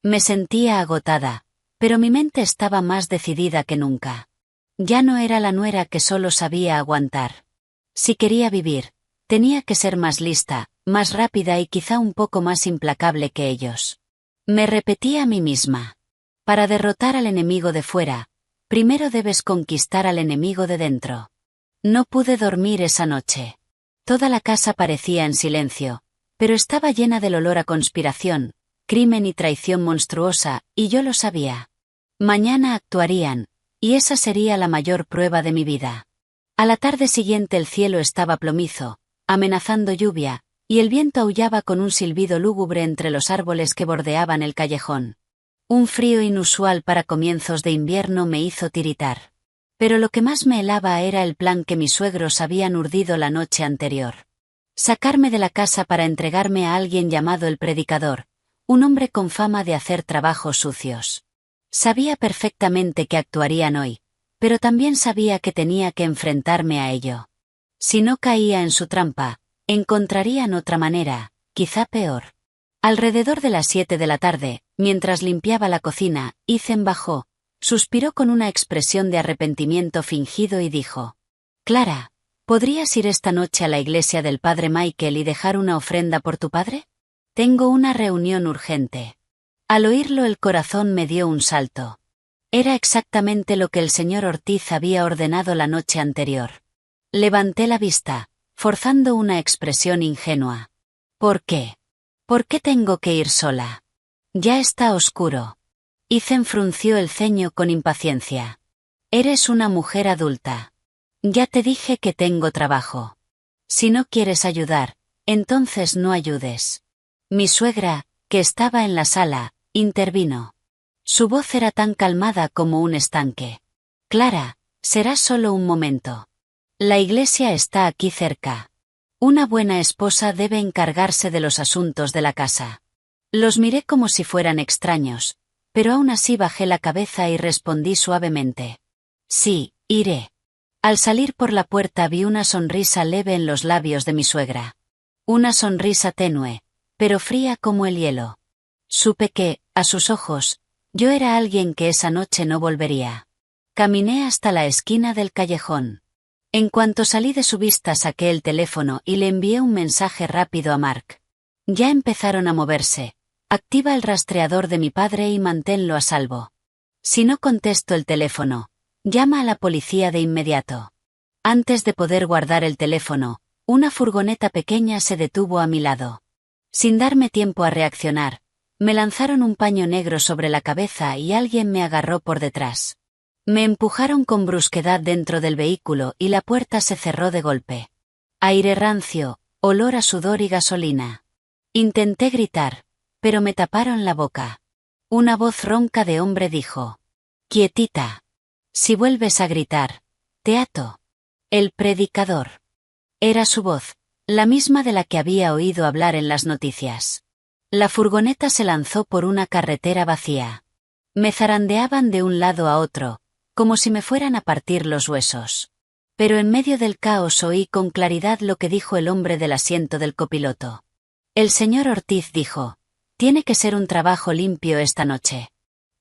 Me sentía agotada, pero mi mente estaba más decidida que nunca. Ya no era la nuera que solo sabía aguantar. Si quería vivir, tenía que ser más lista, más rápida y quizá un poco más implacable que ellos. Me repetí a mí misma: para derrotar al enemigo de fuera, primero debes conquistar al enemigo de dentro. No pude dormir esa noche. Toda la casa parecía en silencio, pero estaba llena del olor a conspiración, crimen y traición monstruosa, y yo lo sabía. Mañana actuarían, y esa sería la mayor prueba de mi vida. A la tarde siguiente el cielo estaba plomizo, amenazando lluvia, y el viento aullaba con un silbido lúgubre entre los árboles que bordeaban el callejón. Un frío inusual para comienzos de invierno me hizo tiritar. Pero lo que más me helaba era el plan que mis suegros habían urdido la noche anterior. Sacarme de la casa para entregarme a alguien llamado el predicador, un hombre con fama de hacer trabajos sucios. Sabía perfectamente que actuarían hoy, pero también sabía que tenía que enfrentarme a ello. Si no caía en su trampa, encontrarían otra manera, quizá peor. Alrededor de las 7 de la tarde, mientras limpiaba la cocina, Ethan bajó, suspiró con una expresión de arrepentimiento fingido y dijo: «Clara, ¿podrías ir esta noche a la iglesia del padre Michael y dejar una ofrenda por tu padre? Tengo una reunión urgente». Al oírlo el corazón me dio un salto. Era exactamente lo que el señor Ortiz había ordenado la noche anterior. Levanté la vista, forzando una expresión ingenua. «¿Por qué? ¿Por qué tengo que ir sola? Ya está oscuro». Ethan frunció el ceño con impaciencia. «Eres una mujer adulta. Ya te dije que tengo trabajo. Si no quieres ayudar, entonces no ayudes». Mi suegra, que estaba en la sala, intervino. Su voz era tan calmada como un estanque. «Clara, será solo un momento. La iglesia está aquí cerca. Una buena esposa debe encargarse de los asuntos de la casa». Los miré como si fueran extraños, pero aún así bajé la cabeza y respondí suavemente: «Sí, iré». Al salir por la puerta vi una sonrisa leve en los labios de mi suegra. Una sonrisa tenue, pero fría como el hielo. Supe que, a sus ojos, yo era alguien que esa noche no volvería. Caminé hasta la esquina del callejón. En cuanto salí de su vista saqué el teléfono y le envié un mensaje rápido a Mark. «Ya empezaron a moverse. Activa el rastreador de mi padre y manténlo a salvo. Si no contesto el teléfono, llama a la policía de inmediato». Antes de poder guardar el teléfono, una furgoneta pequeña se detuvo a mi lado. Sin darme tiempo a reaccionar, me lanzaron un paño negro sobre la cabeza y alguien me agarró por detrás. Me empujaron con brusquedad dentro del vehículo y la puerta se cerró de golpe. Aire rancio, olor a sudor y gasolina. Intenté gritar, pero me taparon la boca. Una voz ronca de hombre dijo: «Quietita. Si vuelves a gritar, te ato». El predicador. Era su voz, la misma de la que había oído hablar en las noticias. La furgoneta se lanzó por una carretera vacía. Me zarandeaban de un lado a otro, como si me fueran a partir los huesos. Pero en medio del caos oí con claridad lo que dijo el hombre del asiento del copiloto. El señor Ortiz dijo: «Tiene que ser un trabajo limpio esta noche.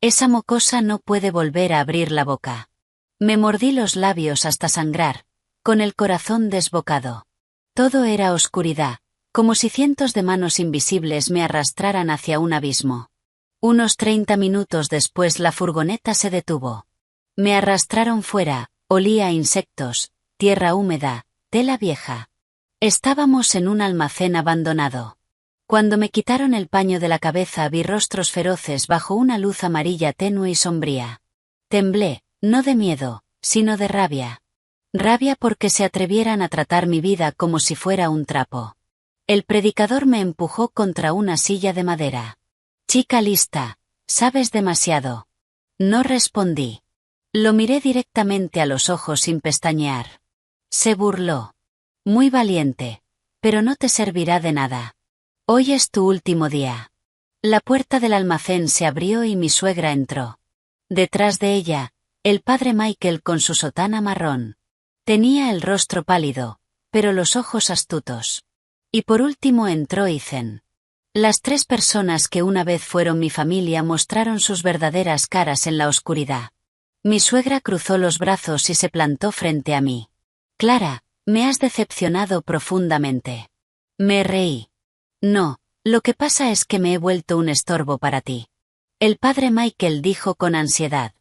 Esa mocosa no puede volver a abrir la boca». Me mordí los labios hasta sangrar, con el corazón desbocado. Todo era oscuridad, como si cientos de manos invisibles me arrastraran hacia un abismo. Unos 30 minutos después la furgoneta se detuvo. Me arrastraron fuera, olía a insectos, tierra húmeda, tela vieja. Estábamos en un almacén abandonado. Cuando me quitaron el paño de la cabeza vi rostros feroces bajo una luz amarilla tenue y sombría. Temblé, no de miedo, sino de rabia. Rabia porque se atrevieran a tratar mi vida como si fuera un trapo. El predicador me empujó contra una silla de madera. «Chica lista, sabes demasiado». No respondí. Lo miré directamente a los ojos sin pestañear. Se burló. «Muy valiente, pero no te servirá de nada. Hoy es tu último día». La puerta del almacén se abrió y mi suegra entró. Detrás de ella, el padre Michael con su sotana marrón. Tenía el rostro pálido, pero los ojos astutos. Y por último entró Ethan. Las 3 personas que una vez fueron mi familia mostraron sus verdaderas caras en la oscuridad. Mi suegra cruzó los brazos y se plantó frente a mí. «Clara, me has decepcionado profundamente». Me reí. «No, lo que pasa es que me he vuelto un estorbo para ti». El padre Michael dijo con ansiedad: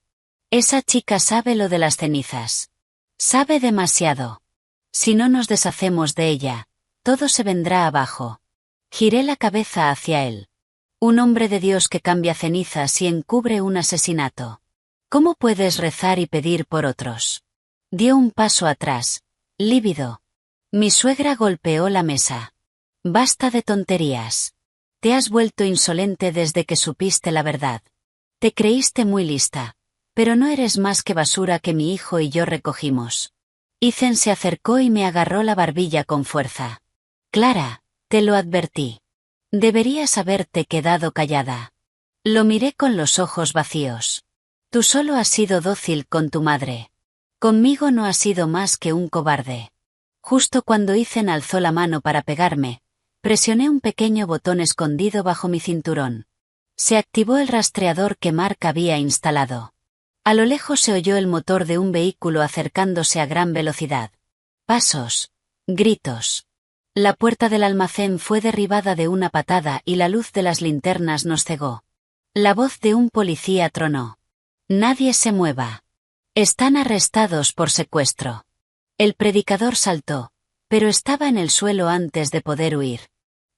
«Esa chica sabe lo de las cenizas. Sabe demasiado. Si no nos deshacemos de ella, todo se vendrá abajo». Giré la cabeza hacia él. Un hombre de Dios que cambia cenizas y encubre un asesinato. ¿Cómo puedes rezar y pedir por otros? Dio un paso atrás, lívido. Mi suegra golpeó la mesa. «Basta de tonterías. Te has vuelto insolente desde que supiste la verdad. Te creíste muy lista, pero no eres más que basura que mi hijo y yo recogimos». Ethan se acercó y me agarró la barbilla con fuerza. «Clara, te lo advertí. Deberías haberte quedado callada». Lo miré con los ojos vacíos. «Tú solo has sido dócil con tu madre. Conmigo no has sido más que un cobarde». Justo cuando Ethan alzó la mano para pegarme, Presioné un pequeño botón escondido bajo mi cinturón. Se activó el rastreador que Mark había instalado. A lo lejos se oyó el motor de un vehículo acercándose a gran velocidad. Pasos. Gritos. La puerta del almacén fue derribada de una patada y la luz de las linternas nos cegó. La voz de un policía tronó. Nadie se mueva. Están arrestados por secuestro. El predicador saltó, pero estaba en el suelo antes de poder huir.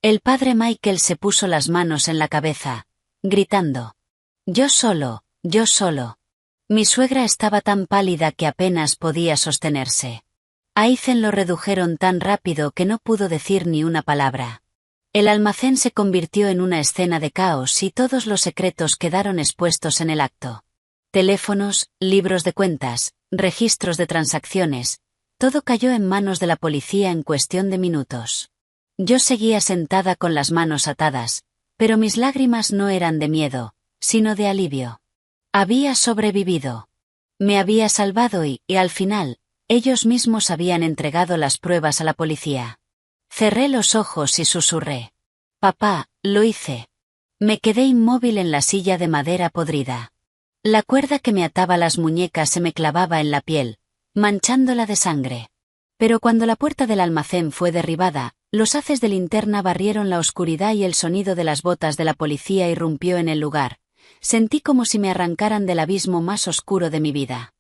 El padre Michael se puso las manos en la cabeza, gritando. Yo solo, yo solo. Mi suegra estaba tan pálida que apenas podía sostenerse. A Ethan lo redujeron tan rápido que no pudo decir ni una palabra. El almacén se convirtió en una escena de caos y todos los secretos quedaron expuestos en el acto. Teléfonos, libros de cuentas, registros de transacciones, todo cayó en manos de la policía en cuestión de minutos. Yo seguía sentada con las manos atadas, pero mis lágrimas no eran de miedo, sino de alivio. Había sobrevivido. Me había salvado y al final, ellos mismos habían entregado las pruebas a la policía. Cerré los ojos y susurré. Papá, lo hice. Me quedé inmóvil en la silla de madera podrida. La cuerda que me ataba las muñecas se me clavaba en la piel, manchándola de sangre. Pero cuando la puerta del almacén fue derribada, los haces de linterna barrieron la oscuridad y el sonido de las botas de la policía irrumpió en el lugar. Sentí como si me arrancaran del abismo más oscuro de mi vida.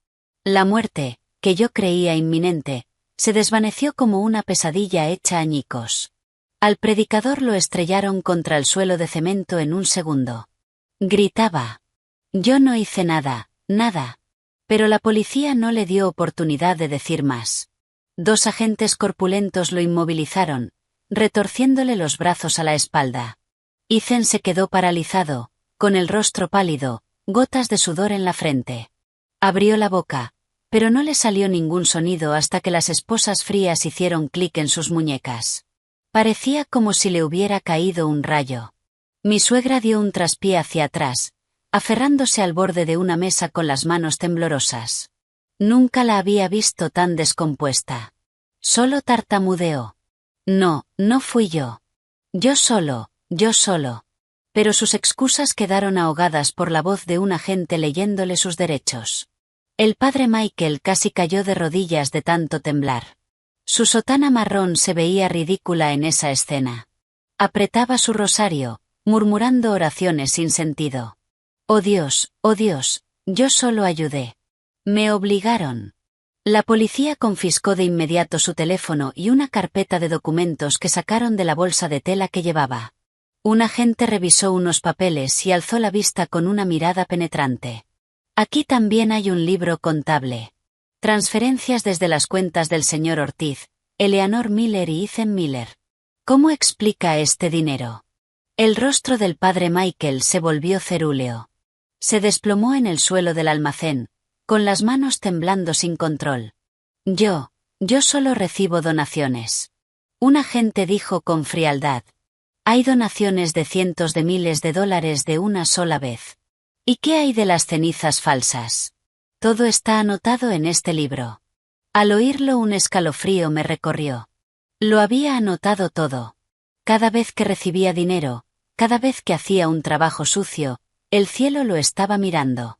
La muerte, que yo creía inminente, se desvaneció como una pesadilla hecha añicos. Al predicador lo estrellaron contra el suelo de cemento en un segundo. Gritaba. Yo no hice nada, nada. Pero la policía no le dio oportunidad de decir más. 2 agentes corpulentos lo inmovilizaron, retorciéndole los brazos a la espalda. Ethan se quedó paralizado, con el rostro pálido, gotas de sudor en la frente. Abrió la boca, pero no le salió ningún sonido hasta que las esposas frías hicieron clic en sus muñecas. Parecía como si le hubiera caído un rayo. Mi suegra dio un traspié hacia atrás, aferrándose al borde de una mesa con las manos temblorosas. Nunca la había visto tan descompuesta. Solo tartamudeó. No, no fui yo. Yo solo, yo solo. Pero sus excusas quedaron ahogadas por la voz de un agente leyéndole sus derechos. El padre Michael casi cayó de rodillas de tanto temblar. Su sotana marrón se veía ridícula en esa escena. Apretaba su rosario, murmurando oraciones sin sentido. Oh Dios, yo solo ayudé. Me obligaron. La policía confiscó de inmediato su teléfono y una carpeta de documentos que sacaron de la bolsa de tela que llevaba. Un agente revisó unos papeles y alzó la vista con una mirada penetrante. Aquí también hay un libro contable. Transferencias desde las cuentas del señor Ortiz, Eleanor Miller y Ethan Miller. ¿Cómo explica este dinero? El rostro del padre Michael se volvió cerúleo. Se desplomó en el suelo del almacén, con las manos temblando sin control. Yo solo recibo donaciones. Un agente dijo con frialdad. Hay donaciones de cientos de miles de dólares de una sola vez. ¿Y qué hay de las cenizas falsas? Todo está anotado en este libro. Al oírlo un escalofrío me recorrió. Lo había anotado todo. Cada vez que recibía dinero, cada vez que hacía un trabajo sucio, el cielo lo estaba mirando.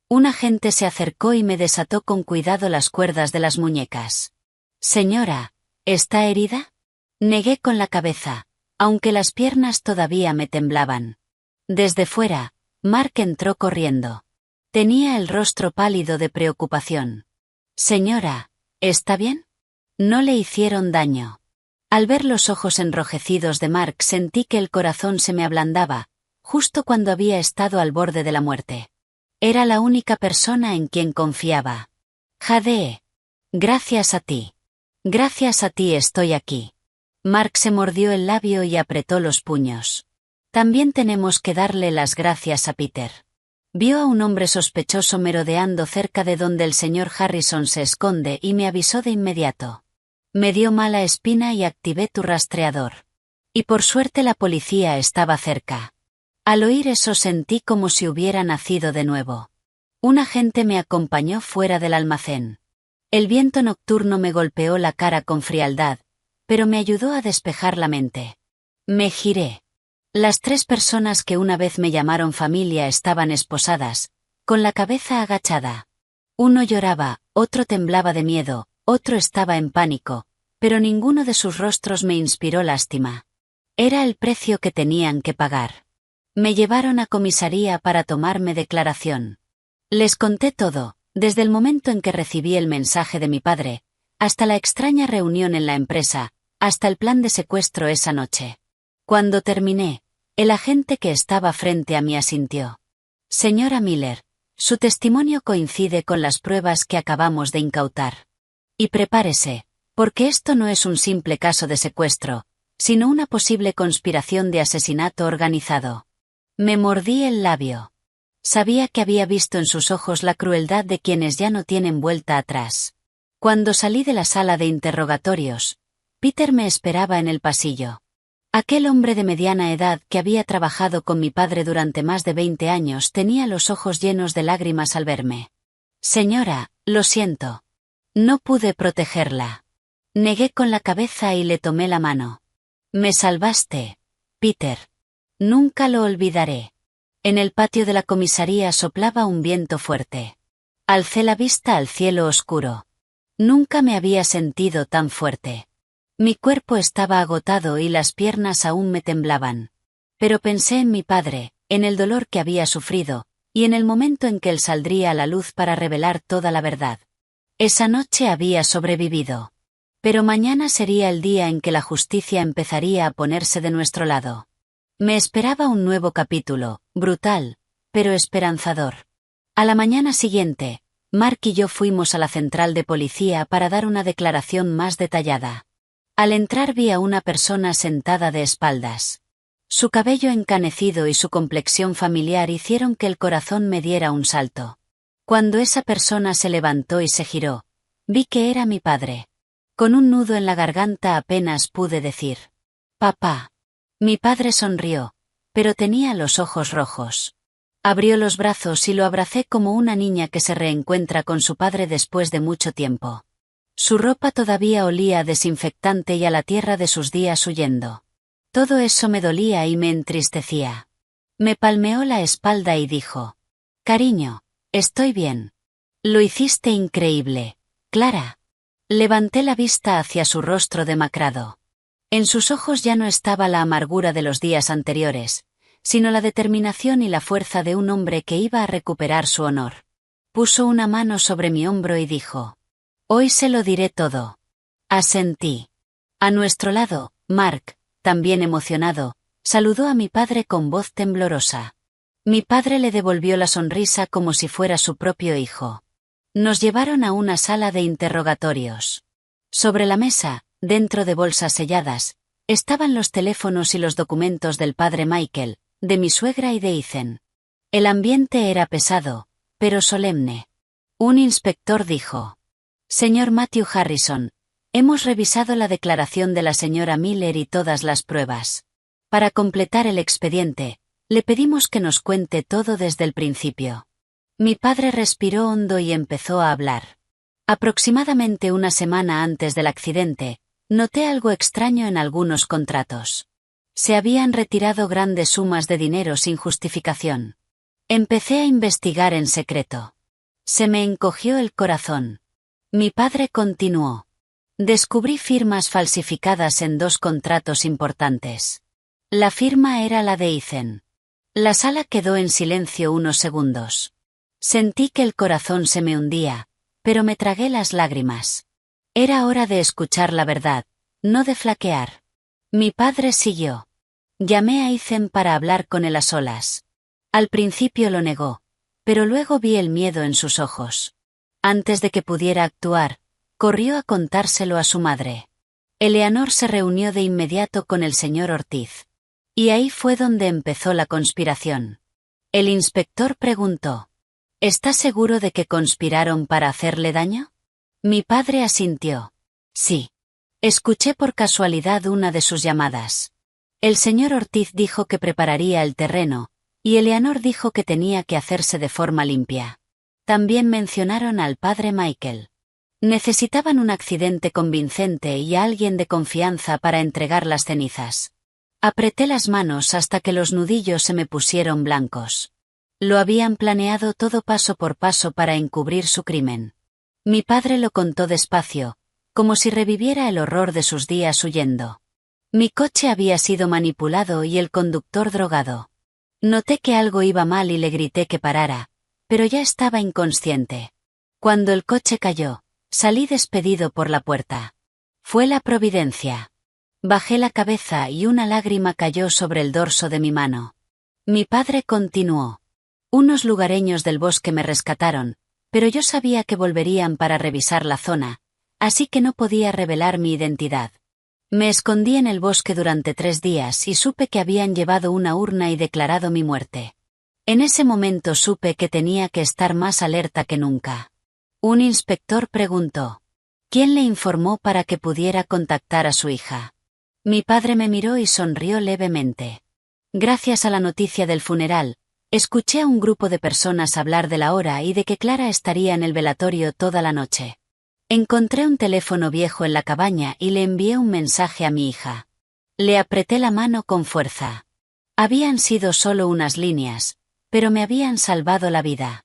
Un agente se acercó y me desató con cuidado las cuerdas de las muñecas. Señora, ¿está herida? Negué con la cabeza, aunque las piernas todavía me temblaban. Desde fuera, Mark entró corriendo. Tenía el rostro pálido de preocupación. Señora, ¿está bien? No le hicieron daño. Al ver los ojos enrojecidos de Mark sentí que el corazón se me ablandaba, justo cuando había estado al borde de la muerte. Era la única persona en quien confiaba. Jadeé. Gracias a ti. Gracias a ti estoy aquí. Mark se mordió el labio y apretó los puños. También tenemos que darle las gracias a Peter. Vio a un hombre sospechoso merodeando cerca de donde el señor Harrison se esconde y me avisó de inmediato. Me dio mala espina y activé tu rastreador. Y por suerte la policía estaba cerca. Al oír eso sentí como si hubiera nacido de nuevo. Un agente me acompañó fuera del almacén. El viento nocturno me golpeó la cara con frialdad, pero me ayudó a despejar la mente. Me giré. Las 3 personas que una vez me llamaron familia estaban esposadas, con la cabeza agachada. Uno lloraba, otro temblaba de miedo, otro estaba en pánico, pero ninguno de sus rostros me inspiró lástima. Era el precio que tenían que pagar. Me llevaron a comisaría para tomarme declaración. Les conté todo, desde el momento en que recibí el mensaje de mi padre, hasta la extraña reunión en la empresa, hasta el plan de secuestro esa noche. Cuando terminé, el agente que estaba frente a mí asintió. Señora Miller, su testimonio coincide con las pruebas que acabamos de incautar. Y prepárese, porque esto no es un simple caso de secuestro, sino una posible conspiración de asesinato organizado. Me mordí el labio. Sabía que había visto en sus ojos la crueldad de quienes ya no tienen vuelta atrás. Cuando salí de la sala de interrogatorios, Peter me esperaba en el pasillo. Aquel hombre de mediana edad que había trabajado con mi padre durante más de 20 años tenía los ojos llenos de lágrimas al verme. Señora, lo siento. No pude protegerla. Negué con la cabeza y le tomé la mano. Me salvaste, Peter. Nunca lo olvidaré. En el patio de la comisaría soplaba un viento fuerte. Alcé la vista al cielo oscuro. Nunca me había sentido tan fuerte. Mi cuerpo estaba agotado y las piernas aún me temblaban. Pero pensé en mi padre, en el dolor que había sufrido, y en el momento en que él saldría a la luz para revelar toda la verdad. Esa noche había sobrevivido. Pero mañana sería el día en que la justicia empezaría a ponerse de nuestro lado. Me esperaba un nuevo capítulo, brutal, pero esperanzador. A la mañana siguiente, Mark y yo fuimos a la central de policía para dar una declaración más detallada. Al entrar vi a una persona sentada de espaldas. Su cabello encanecido y su complexión familiar hicieron que el corazón me diera un salto. Cuando esa persona se levantó y se giró, vi que era mi padre. Con un nudo en la garganta apenas pude decir: «Papá». Mi padre sonrió, pero tenía los ojos rojos. Abrió los brazos y lo abracé como una niña que se reencuentra con su padre después de mucho tiempo. Su ropa todavía olía a desinfectante y a la tierra de sus días huyendo. Todo eso me dolía y me entristecía. Me palmeó la espalda y dijo: «Cariño, estoy bien. Lo hiciste increíble, Clara». Levanté la vista hacia su rostro demacrado. En sus ojos ya no estaba la amargura de los días anteriores, sino la determinación y la fuerza de un hombre que iba a recuperar su honor. Puso una mano sobre mi hombro y dijo: «Hoy se lo diré todo». Asentí. A nuestro lado, Mark, también emocionado, saludó a mi padre con voz temblorosa. Mi padre le devolvió la sonrisa como si fuera su propio hijo. Nos llevaron a una sala de interrogatorios. Sobre la mesa, dentro de bolsas selladas, estaban los teléfonos y los documentos del padre Michael, de mi suegra y de Ethan. El ambiente era pesado, pero solemne. Un inspector dijo: «Señor Matthew Harrison, hemos revisado la declaración de la señora Miller y todas las pruebas. Para completar el expediente, le pedimos que nos cuente todo desde el principio». Mi padre respiró hondo y empezó a hablar. Aproximadamente una semana antes del accidente, noté algo extraño en algunos contratos. Se habían retirado grandes sumas de dinero sin justificación. Empecé a investigar en secreto. Se me encogió el corazón. Mi padre continuó: «Descubrí firmas falsificadas en 2 contratos importantes. La firma era la de Ethan». La sala quedó en silencio unos segundos. Sentí que el corazón se me hundía, pero me tragué las lágrimas. Era hora de escuchar la verdad, no de flaquear. Mi padre siguió. Llamé a Ethan para hablar con él a solas. Al principio lo negó, pero luego vi el miedo en sus ojos. Antes de que pudiera actuar, corrió a contárselo a su madre. Eleanor se reunió de inmediato con el señor Ortiz. Y ahí fue donde empezó la conspiración. El inspector preguntó: «¿Está seguro de que conspiraron para hacerle daño?» Mi padre asintió. «Sí. Escuché por casualidad una de sus llamadas. El señor Ortiz dijo que prepararía el terreno, y Eleanor dijo que tenía que hacerse de forma limpia. También mencionaron al padre Michael. Necesitaban un accidente convincente y a alguien de confianza para entregar las cenizas. Apreté las manos hasta que los nudillos se me pusieron blancos. Lo habían planeado todo paso por paso para encubrir su crimen. Mi padre lo contó despacio, como si reviviera el horror de sus días huyendo. Mi coche había sido manipulado y el conductor drogado. Noté que algo iba mal y le grité que parara, pero ya estaba inconsciente. Cuando el coche cayó, salí despedido por la puerta. Fue la providencia. Bajé la cabeza y una lágrima cayó sobre el dorso de mi mano. Mi padre continuó. Unos lugareños del bosque me rescataron, pero yo sabía que volverían para revisar la zona, así que no podía revelar mi identidad. Me escondí en el bosque durante 3 días y supe que habían llevado una urna y declarado mi muerte. En ese momento supe que tenía que estar más alerta que nunca. Un inspector preguntó: ¿quién le informó para que pudiera contactar a su hija? Mi padre me miró y sonrió levemente. Gracias a la noticia del funeral, escuché a un grupo de personas hablar de la hora y de que Clara estaría en el velatorio toda la noche. Encontré un teléfono viejo en la cabaña y le envié un mensaje a mi hija. Le apreté la mano con fuerza. Habían sido solo unas líneas, pero me habían salvado la vida.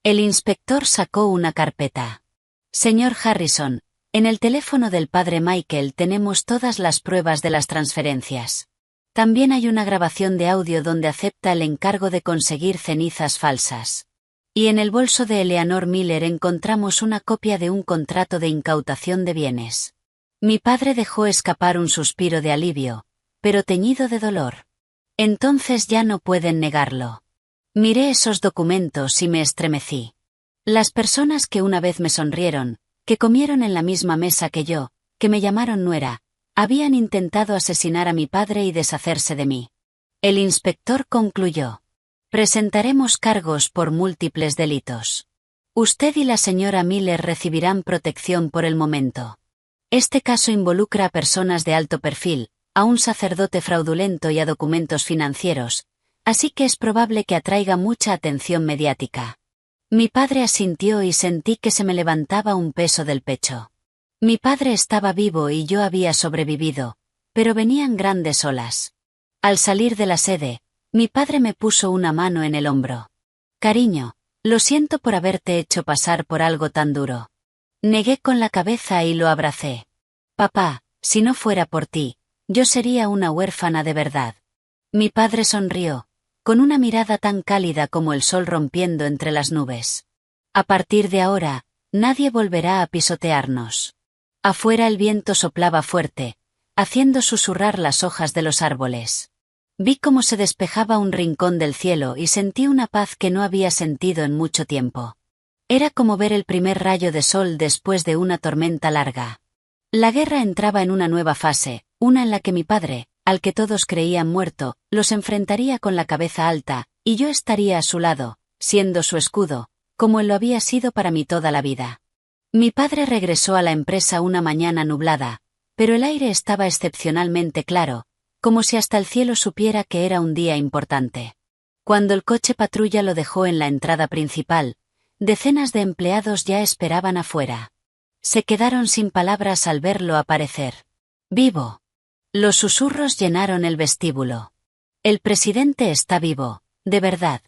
El inspector sacó una carpeta. Señor Harrison, en el teléfono del padre Michael tenemos todas las pruebas de las transferencias. También hay una grabación de audio donde acepta el encargo de conseguir cenizas falsas. Y en el bolso de Eleanor Miller encontramos una copia de un contrato de incautación de bienes. Mi padre dejó escapar un suspiro de alivio, pero teñido de dolor. Entonces ya no pueden negarlo. Miré esos documentos y me estremecí. Las personas que una vez me sonrieron, que comieron en la misma mesa que yo, que me llamaron nuera, habían intentado asesinar a mi padre y deshacerse de mí. El inspector concluyó: presentaremos cargos por múltiples delitos. Usted y la señora Miller recibirán protección por el momento. Este caso involucra a personas de alto perfil, a un sacerdote fraudulento y a documentos financieros, así que es probable que atraiga mucha atención mediática. Mi padre asintió y sentí que se me levantaba un peso del pecho. Mi padre estaba vivo y yo había sobrevivido, pero venían grandes olas. Al salir de la sede, mi padre me puso una mano en el hombro. Cariño, lo siento por haberte hecho pasar por algo tan duro. Negué con la cabeza y lo abracé. Papá, si no fuera por ti, yo sería una huérfana de verdad. Mi padre sonrió, con una mirada tan cálida como el sol rompiendo entre las nubes. A partir de ahora, nadie volverá a pisotearnos. Afuera el viento soplaba fuerte, haciendo susurrar las hojas de los árboles. Vi cómo se despejaba un rincón del cielo y sentí una paz que no había sentido en mucho tiempo. Era como ver el primer rayo de sol después de una tormenta larga. La guerra entraba en una nueva fase, una en la que mi padre, al que todos creían muerto, los enfrentaría con la cabeza alta, y yo estaría a su lado, siendo su escudo, como él lo había sido para mí toda la vida. Mi padre regresó a la empresa una mañana nublada, pero el aire estaba excepcionalmente claro, como si hasta el cielo supiera que era un día importante. Cuando el coche patrulla lo dejó en la entrada principal, decenas de empleados ya esperaban afuera. Se quedaron sin palabras al verlo aparecer. ¡Vivo! Los susurros llenaron el vestíbulo. El presidente está vivo, de verdad.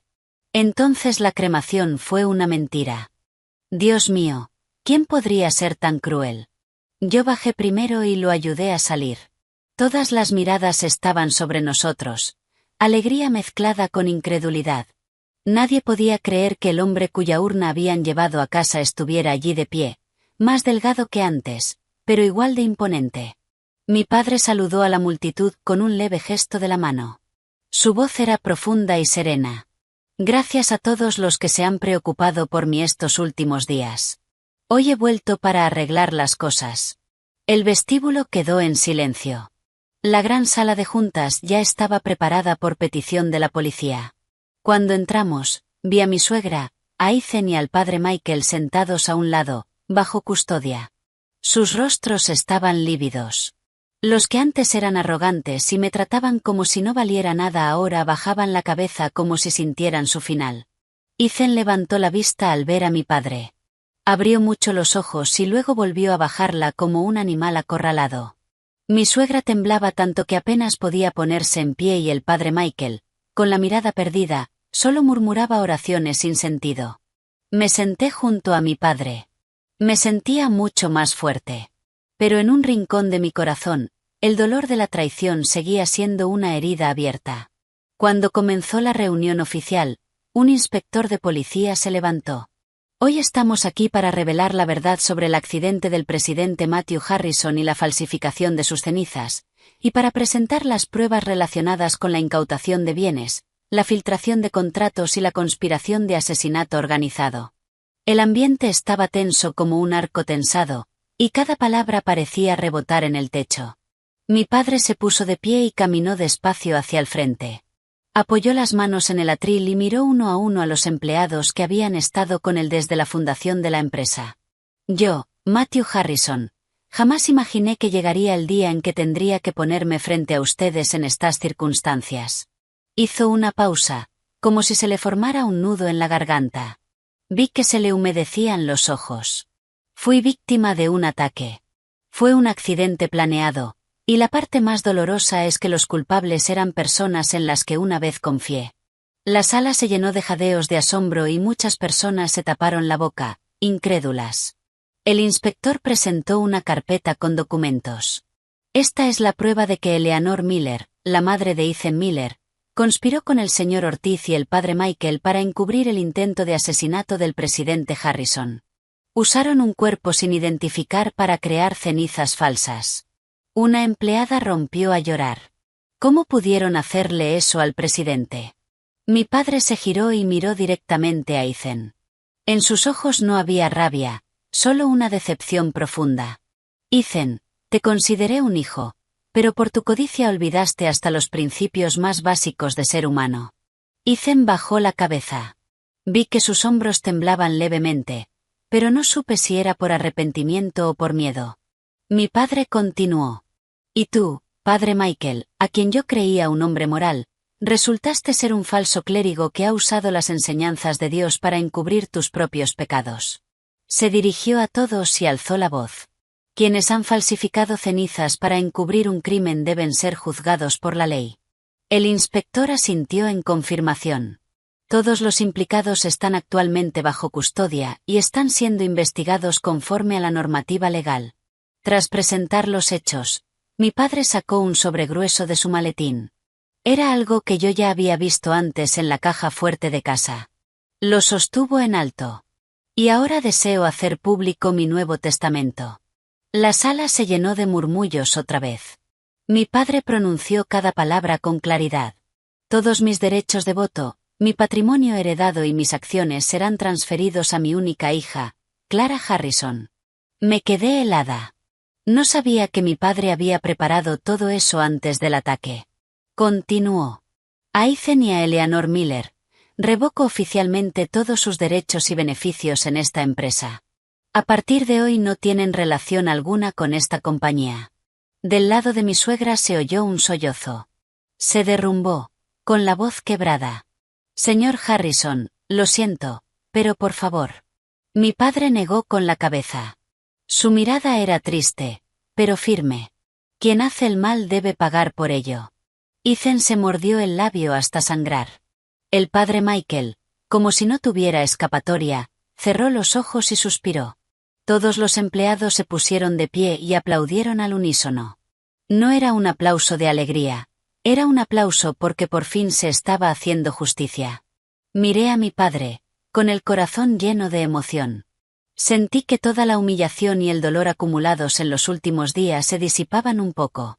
Entonces la cremación fue una mentira. Dios mío, ¿quién podría ser tan cruel? Yo bajé primero y lo ayudé a salir. Todas las miradas estaban sobre nosotros, alegría mezclada con incredulidad. Nadie podía creer que el hombre cuya urna habían llevado a casa estuviera allí de pie, más delgado que antes, pero igual de imponente. Mi padre saludó a la multitud con un leve gesto de la mano. Su voz era profunda y serena. Gracias a todos los que se han preocupado por mí estos últimos días. Hoy he vuelto para arreglar las cosas. El vestíbulo quedó en silencio. La gran sala de juntas ya estaba preparada por petición de la policía. Cuando entramos, vi a mi suegra, a Ethan y al padre Michael sentados a un lado, bajo custodia. Sus rostros estaban lívidos. Los que antes eran arrogantes y me trataban como si no valiera nada ahora bajaban la cabeza como si sintieran su final. Ethan levantó la vista al ver a mi padre. Abrió mucho los ojos y luego volvió a bajarla como un animal acorralado. Mi suegra temblaba tanto que apenas podía ponerse en pie y el padre Michael, con la mirada perdida, solo murmuraba oraciones sin sentido. Me senté junto a mi padre. Me sentía mucho más fuerte. Pero en un rincón de mi corazón, el dolor de la traición seguía siendo una herida abierta. Cuando comenzó la reunión oficial, un inspector de policía se levantó. Hoy estamos aquí para revelar la verdad sobre el accidente del presidente Matthew Harrison y la falsificación de sus cenizas, y para presentar las pruebas relacionadas con la incautación de bienes, la filtración de contratos y la conspiración de asesinato organizado. El ambiente estaba tenso como un arco tensado, y cada palabra parecía rebotar en el techo. Mi padre se puso de pie y caminó despacio hacia el frente. Apoyó las manos en el atril y miró uno a uno a los empleados que habían estado con él desde la fundación de la empresa. Yo, Matthew Harrison, jamás imaginé que llegaría el día en que tendría que ponerme frente a ustedes en estas circunstancias. Hizo una pausa, como si se le formara un nudo en la garganta. Vi que se le humedecían los ojos. Fui víctima de un ataque. Fue un accidente planeado. Y la parte más dolorosa es que los culpables eran personas en las que una vez confié. La sala se llenó de jadeos de asombro y muchas personas se taparon la boca, incrédulas. El inspector presentó una carpeta con documentos. Esta es la prueba de que Eleanor Miller, la madre de Ethan Miller, conspiró con el señor Ortiz y el padre Michael para encubrir el intento de asesinato del presidente Harrison. Usaron un cuerpo sin identificar para crear cenizas falsas. Una empleada rompió a llorar. ¿Cómo pudieron hacerle eso al presidente? Mi padre se giró y miró directamente a Ethan. En sus ojos no había rabia, solo una decepción profunda. Ethan, te consideré un hijo, pero por tu codicia olvidaste hasta los principios más básicos de ser humano. Ethan bajó la cabeza. Vi que sus hombros temblaban levemente, pero no supe si era por arrepentimiento o por miedo. Mi padre continuó. Y tú, padre Michael, a quien yo creía un hombre moral, resultaste ser un falso clérigo que ha usado las enseñanzas de Dios para encubrir tus propios pecados. Se dirigió a todos y alzó la voz. Quienes han falsificado cenizas para encubrir un crimen deben ser juzgados por la ley. El inspector asintió en confirmación. Todos los implicados están actualmente bajo custodia y están siendo investigados conforme a la normativa legal. Tras presentar los hechos, mi padre sacó un sobre grueso de su maletín. Era algo que yo ya había visto antes en la caja fuerte de casa. Lo sostuvo en alto. Y ahora deseo hacer público mi Nuevo Testamento. La sala se llenó de murmullos otra vez. Mi padre pronunció cada palabra con claridad. Todos mis derechos de voto, mi patrimonio heredado y mis acciones serán transferidos a mi única hija, Clara Harrison. Me quedé helada. No sabía que mi padre había preparado todo eso antes del ataque. Continuó. A Ethan y a Eleanor Miller, revoco oficialmente todos sus derechos y beneficios en esta empresa. A partir de hoy no tienen relación alguna con esta compañía. Del lado de mi suegra se oyó un sollozo. Se derrumbó, con la voz quebrada. Señor Harrison, lo siento, pero por favor. Mi padre negó con la cabeza. Su mirada era triste, pero firme. Quien hace el mal debe pagar por ello. Ethan se mordió el labio hasta sangrar. El padre Michael, como si no tuviera escapatoria, cerró los ojos y suspiró. Todos los empleados se pusieron de pie y aplaudieron al unísono. No era un aplauso de alegría, era un aplauso porque por fin se estaba haciendo justicia. Miré a mi padre, con el corazón lleno de emoción. Sentí que toda la humillación y el dolor acumulados en los últimos días se disipaban un poco.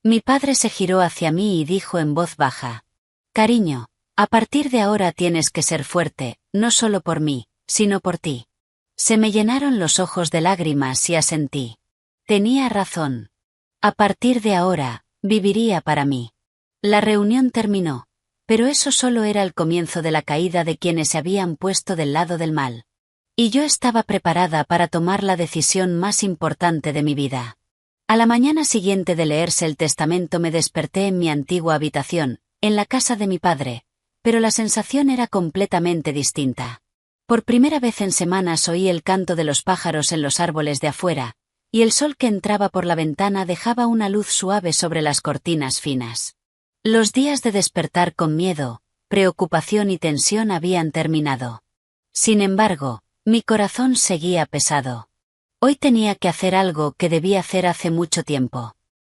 Mi padre se giró hacia mí y dijo en voz baja. Cariño, a partir de ahora tienes que ser fuerte, no solo por mí, sino por ti. Se me llenaron los ojos de lágrimas y asentí. Tenía razón. A partir de ahora, viviría para mí. La reunión terminó, pero eso solo era el comienzo de la caída de quienes se habían puesto del lado del mal. Y yo estaba preparada para tomar la decisión más importante de mi vida. A la mañana siguiente de leerse el testamento me desperté en mi antigua habitación, en la casa de mi padre, pero la sensación era completamente distinta. Por primera vez en semanas oí el canto de los pájaros en los árboles de afuera, y el sol que entraba por la ventana dejaba una luz suave sobre las cortinas finas. Los días de despertar con miedo, preocupación y tensión habían terminado. Sin embargo, mi corazón seguía pesado. Hoy tenía que hacer algo que debí hacer hace mucho tiempo.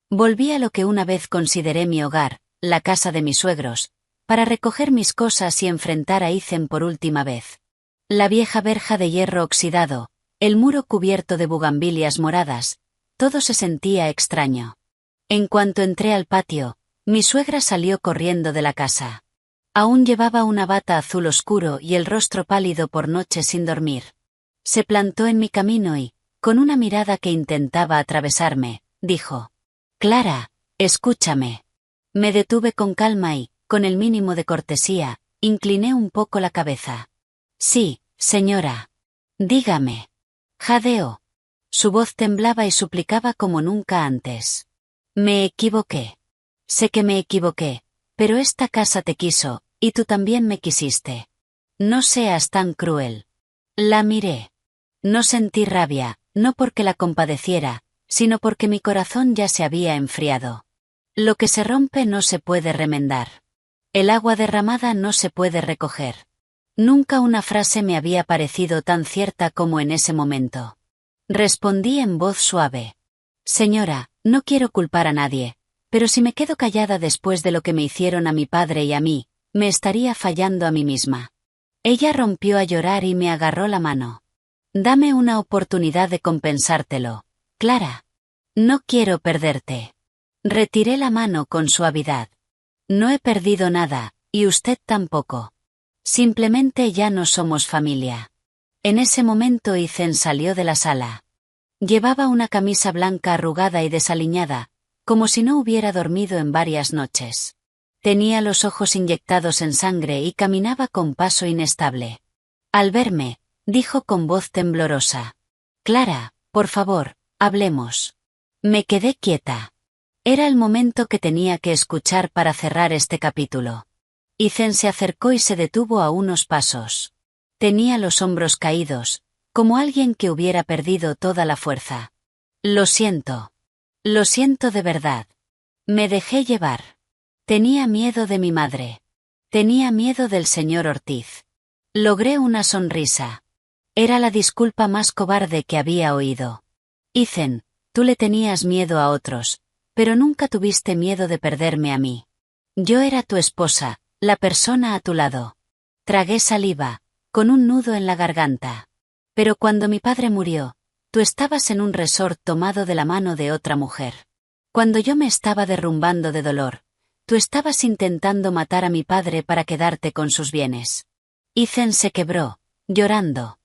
Volví a lo que una vez consideré mi hogar, la casa de mis suegros, para recoger mis cosas y enfrentar a Ethan por última vez. La vieja verja de hierro oxidado, el muro cubierto de bugambilias moradas, todo se sentía extraño. En cuanto entré al patio, mi suegra salió corriendo de la casa. Aún llevaba una bata azul oscuro y el rostro pálido por noches sin dormir. Se plantó en mi camino y, con una mirada que intentaba atravesarme, dijo: «Clara, escúchame». Me detuve con calma y, con el mínimo de cortesía, incliné un poco la cabeza. «Sí, señora». «Dígame». Jadeó. Su voz temblaba y suplicaba como nunca antes. «Me equivoqué. Sé que me equivoqué, pero esta casa te quiso, y tú también me quisiste. No seas tan cruel». La miré. No sentí rabia, no porque la compadeciera, sino porque mi corazón ya se había enfriado. Lo que se rompe no se puede remendar. El agua derramada no se puede recoger. Nunca una frase me había parecido tan cierta como en ese momento. Respondí en voz suave: «Señora, no quiero culpar a nadie, pero si me quedo callada después de lo que me hicieron a mi padre y a mí, me estaría fallando a mí misma». Ella rompió a llorar y me agarró la mano. «Dame una oportunidad de compensártelo, Clara. No quiero perderte». Retiré la mano con suavidad. «No he perdido nada, y usted tampoco. Simplemente ya no somos familia». En ese momento Ethan salió de la sala. Llevaba una camisa blanca arrugada y desaliñada, como si no hubiera dormido en varias noches. Tenía los ojos inyectados en sangre y caminaba con paso inestable. Al verme, dijo con voz temblorosa: «Clara, por favor, hablemos». Me quedé quieta. Era el momento que tenía que escuchar para cerrar este capítulo. Ethan se acercó y se detuvo a unos pasos. Tenía los hombros caídos, como alguien que hubiera perdido toda la fuerza. «Lo siento. Lo siento de verdad. Me dejé llevar. Tenía miedo de mi madre. Tenía miedo del señor Ortiz». Logré una sonrisa. Era la disculpa más cobarde que había oído. «Ethan, tú le tenías miedo a otros, pero nunca tuviste miedo de perderme a mí. Yo era tu esposa, la persona a tu lado». Tragué saliva, con un nudo en la garganta. «Pero cuando mi padre murió, tú estabas en un resort tomado de la mano de otra mujer. Cuando yo me estaba derrumbando de dolor, tú estabas intentando matar a mi padre para quedarte con sus bienes». Ethan se quebró, llorando.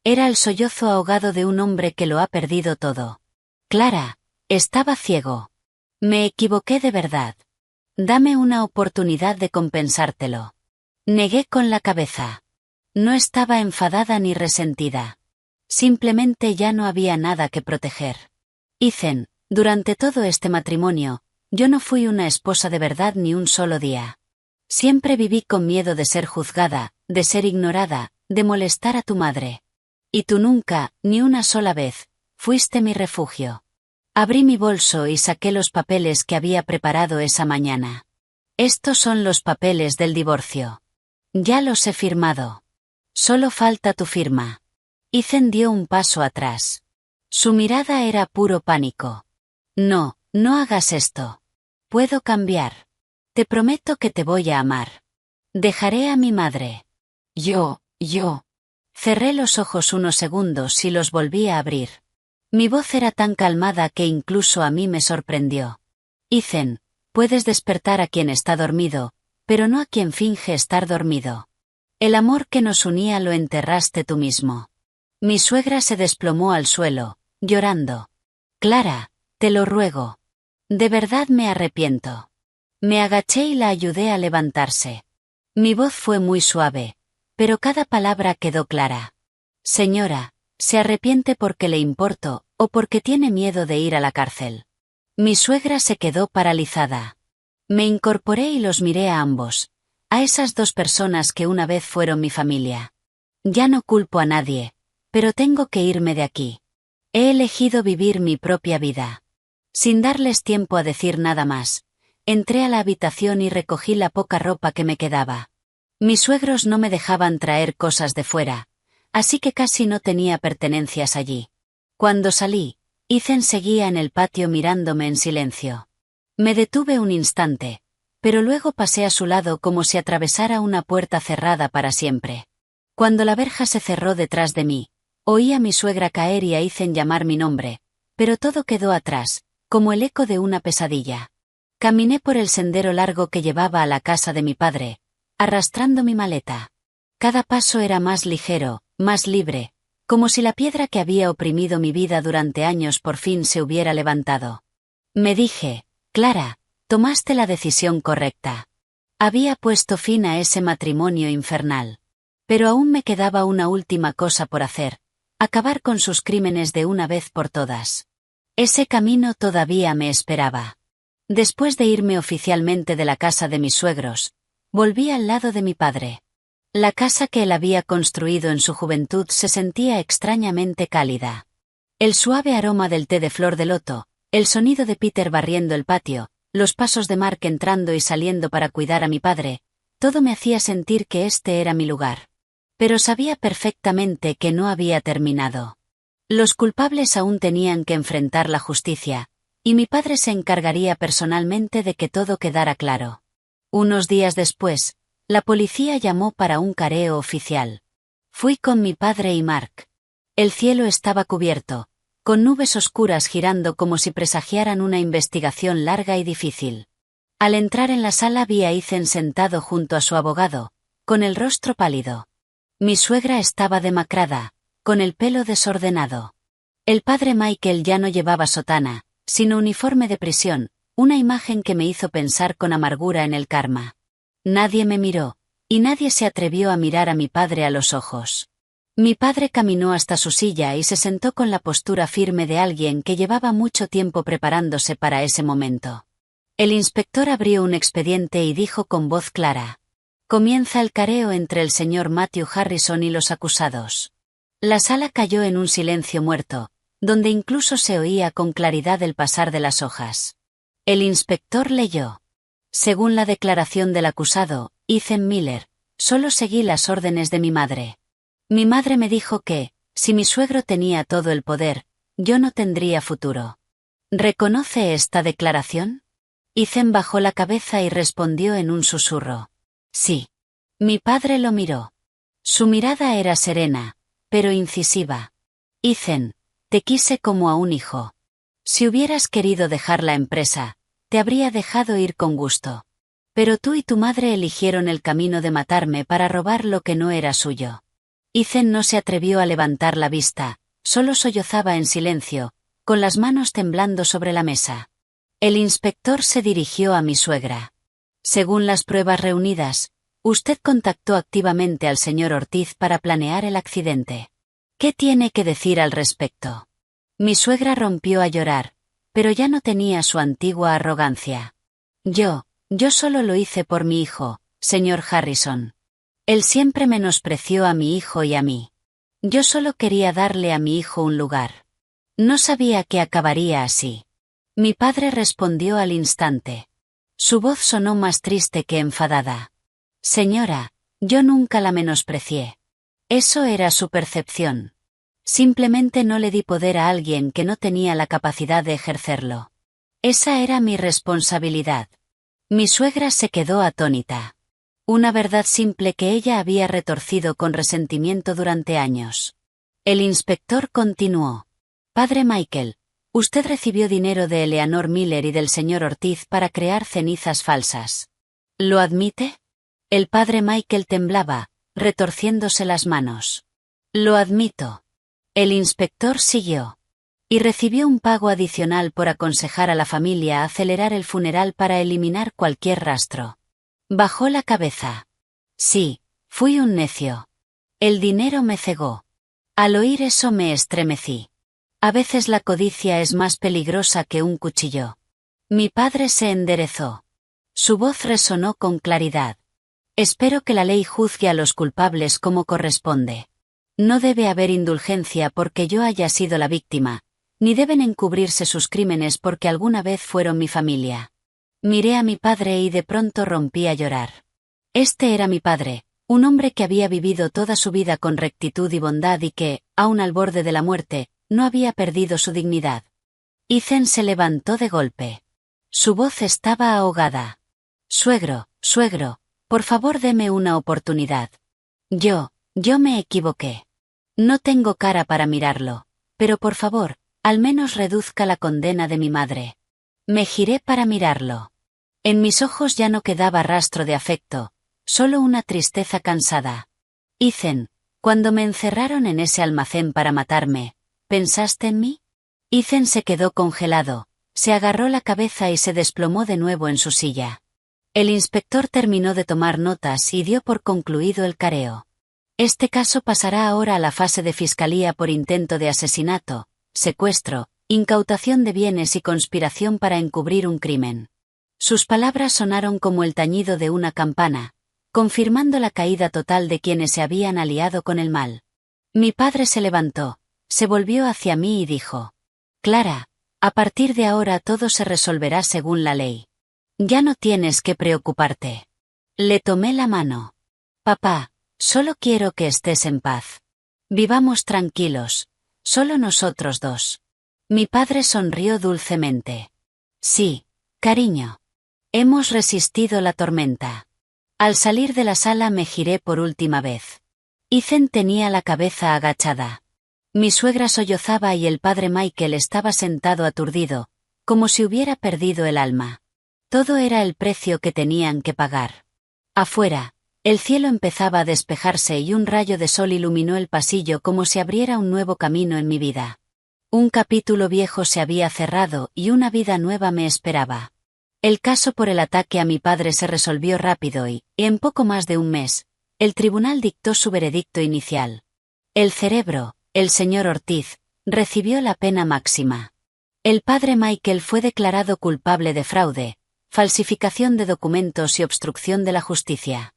Era el sollozo ahogado de un hombre que lo ha perdido todo. «Clara, estaba ciego. Me equivoqué de verdad. Dame una oportunidad de compensártelo». Negué con la cabeza. No estaba enfadada ni resentida. Simplemente ya no había nada que proteger. «Ethan, durante todo este matrimonio, yo no fui una esposa de verdad ni un solo día. Siempre viví con miedo de ser juzgada, de ser ignorada, de molestar a tu madre. Y tú nunca, ni una sola vez, fuiste mi refugio». Abrí mi bolso y saqué los papeles que había preparado esa mañana. «Estos son los papeles del divorcio. Ya los he firmado. Solo falta tu firma». Ethan dio un paso atrás. Su mirada era puro pánico. «No, no hagas esto. Puedo cambiar. Te prometo que te voy a amar. Dejaré a mi madre». Yo. Cerré los ojos unos segundos y los volví a abrir. Mi voz era tan calmada que incluso a mí me sorprendió. «Ethan, puedes despertar a quien está dormido, pero no a quien finge estar dormido. El amor que nos unía lo enterraste tú mismo». Mi suegra se desplomó al suelo, llorando. «Clara, te lo ruego. De verdad me arrepiento». Me agaché y la ayudé a levantarse. Mi voz fue muy suave, pero cada palabra quedó clara. «Señora, se arrepiente porque le importo, o porque tiene miedo de ir a la cárcel». Mi suegra se quedó paralizada. Me incorporé y los miré a ambos, a esas dos personas que una vez fueron mi familia. «Ya no culpo a nadie, pero tengo que irme de aquí. He elegido vivir mi propia vida. Sin darles tiempo a decir nada más, entré a la habitación y recogí la poca ropa que me quedaba. Mis suegros no me dejaban traer cosas de fuera, así que casi no tenía pertenencias allí. Cuando salí, Ethan seguía en el patio mirándome en silencio. Me detuve un instante, pero luego pasé a su lado como si atravesara una puerta cerrada para siempre. Cuando la verja se cerró detrás de mí, oí a mi suegra caer y a Ethan llamar mi nombre, pero todo quedó atrás, como el eco de una pesadilla. Caminé por el sendero largo que llevaba a la casa de mi padre, arrastrando mi maleta. Cada paso era más ligero, más libre, como si la piedra que había oprimido mi vida durante años por fin se hubiera levantado. Me dije, Clara, tomaste la decisión correcta. Había puesto fin a ese matrimonio infernal. Pero aún me quedaba una última cosa por hacer: acabar con sus crímenes de una vez por todas. Ese camino todavía me esperaba. Después de irme oficialmente de la casa de mis suegros, volví al lado de mi padre. La casa que él había construido en su juventud se sentía extrañamente cálida. El suave aroma del té de flor de loto, el sonido de Peter barriendo el patio, los pasos de Mark entrando y saliendo para cuidar a mi padre, todo me hacía sentir que este era mi lugar. Pero sabía perfectamente que no había terminado. Los culpables aún tenían que enfrentar la justicia, y mi padre se encargaría personalmente de que todo quedara claro. Unos días después, la policía llamó para un careo oficial. Fui con mi padre y Mark. El cielo estaba cubierto, con nubes oscuras girando como si presagiaran una investigación larga y difícil. Al entrar en la sala vi a Ethan sentado junto a su abogado, con el rostro pálido. Mi suegra estaba demacrada, con el pelo desordenado. El padre Michael ya no llevaba sotana, sino uniforme de prisión, una imagen que me hizo pensar con amargura en el karma. Nadie me miró, y nadie se atrevió a mirar a mi padre a los ojos. Mi padre caminó hasta su silla y se sentó con la postura firme de alguien que llevaba mucho tiempo preparándose para ese momento. El inspector abrió un expediente y dijo con voz clara: comienza el careo entre el señor Matthew Harrison y los acusados. La sala cayó en un silencio muerto, donde incluso se oía con claridad el pasar de las hojas. El inspector leyó: según la declaración del acusado, Ethan Miller, solo seguí las órdenes de mi madre. Mi madre me dijo que, si mi suegro tenía todo el poder, yo no tendría futuro. ¿Reconoce esta declaración? Ethan bajó la cabeza y respondió en un susurro: sí. Mi padre lo miró. Su mirada era serena, pero incisiva. Ethan, te quise como a un hijo. Si hubieras querido dejar la empresa, te habría dejado ir con gusto. Pero tú y tu madre eligieron el camino de matarme para robar lo que no era suyo. Ethan no se atrevió a levantar la vista, solo sollozaba en silencio, con las manos temblando sobre la mesa. El inspector se dirigió a mi suegra. Según las pruebas reunidas, usted contactó activamente al señor Ortiz para planear el accidente. ¿Qué tiene que decir al respecto? Mi suegra rompió a llorar, pero ya no tenía su antigua arrogancia. Yo solo lo hice por mi hijo, señor Harrison. Él siempre menospreció a mi hijo y a mí. Yo solo quería darle a mi hijo un lugar. No sabía que acabaría así. Mi padre respondió al instante. Su voz sonó más triste que enfadada. Señora, yo nunca la menosprecié. Eso era su percepción. Simplemente no le di poder a alguien que no tenía la capacidad de ejercerlo. Esa era mi responsabilidad. Mi suegra se quedó atónita. Una verdad simple que ella había retorcido con resentimiento durante años. El inspector continuó: padre Michael, usted recibió dinero de Eleanor Miller y del señor Ortiz para crear cenizas falsas. ¿Lo admite? El padre Michael temblaba, retorciéndose las manos. Lo admito. El inspector siguió. Y recibió un pago adicional por aconsejar a la familia a acelerar el funeral para eliminar cualquier rastro. Bajó la cabeza. Sí, fui un necio. El dinero me cegó. Al oír eso me estremecí. A veces la codicia es más peligrosa que un cuchillo. Mi padre se enderezó. Su voz resonó con claridad. Espero que la ley juzgue a los culpables como corresponde. No debe haber indulgencia porque yo haya sido la víctima, ni deben encubrirse sus crímenes porque alguna vez fueron mi familia. Miré a mi padre y de pronto rompí a llorar. Este era mi padre, un hombre que había vivido toda su vida con rectitud y bondad y que, aun al borde de la muerte, no había perdido su dignidad. Ethan se levantó de golpe. Su voz estaba ahogada. Suegro, por favor deme una oportunidad. Yo me equivoqué. No tengo cara para mirarlo, pero por favor, al menos reduzca la condena de mi madre. Me giré para mirarlo. En mis ojos ya no quedaba rastro de afecto, solo una tristeza cansada. Ethan, cuando me encerraron en ese almacén para matarme, ¿pensaste en mí? Ethan se quedó congelado, se agarró la cabeza y se desplomó de nuevo en su silla. El inspector terminó de tomar notas y dio por concluido el careo. Este caso pasará ahora a la fase de fiscalía por intento de asesinato, secuestro, incautación de bienes y conspiración para encubrir un crimen. Sus palabras sonaron como el tañido de una campana, confirmando la caída total de quienes se habían aliado con el mal. Mi padre se levantó, se volvió hacia mí y dijo: Clara, a partir de ahora todo se resolverá según la ley. Ya no tienes que preocuparte. Le tomé la mano. Papá, solo quiero que estés en paz. Vivamos tranquilos, solo nosotros dos. Mi padre sonrió dulcemente. Sí, cariño. Hemos resistido la tormenta. Al salir de la sala me giré por última vez. Ethan tenía la cabeza agachada. Mi suegra sollozaba y el padre Michael estaba sentado aturdido, como si hubiera perdido el alma. Todo era el precio que tenían que pagar. Afuera, el cielo empezaba a despejarse y un rayo de sol iluminó el pasillo como si abriera un nuevo camino en mi vida. Un capítulo viejo se había cerrado y una vida nueva me esperaba. El caso por el ataque a mi padre se resolvió rápido y, en poco más de un mes, el tribunal dictó su veredicto inicial. El cerebro, el señor Ortiz, recibió la pena máxima. El padre Michael fue declarado culpable de fraude, falsificación de documentos y obstrucción de la justicia.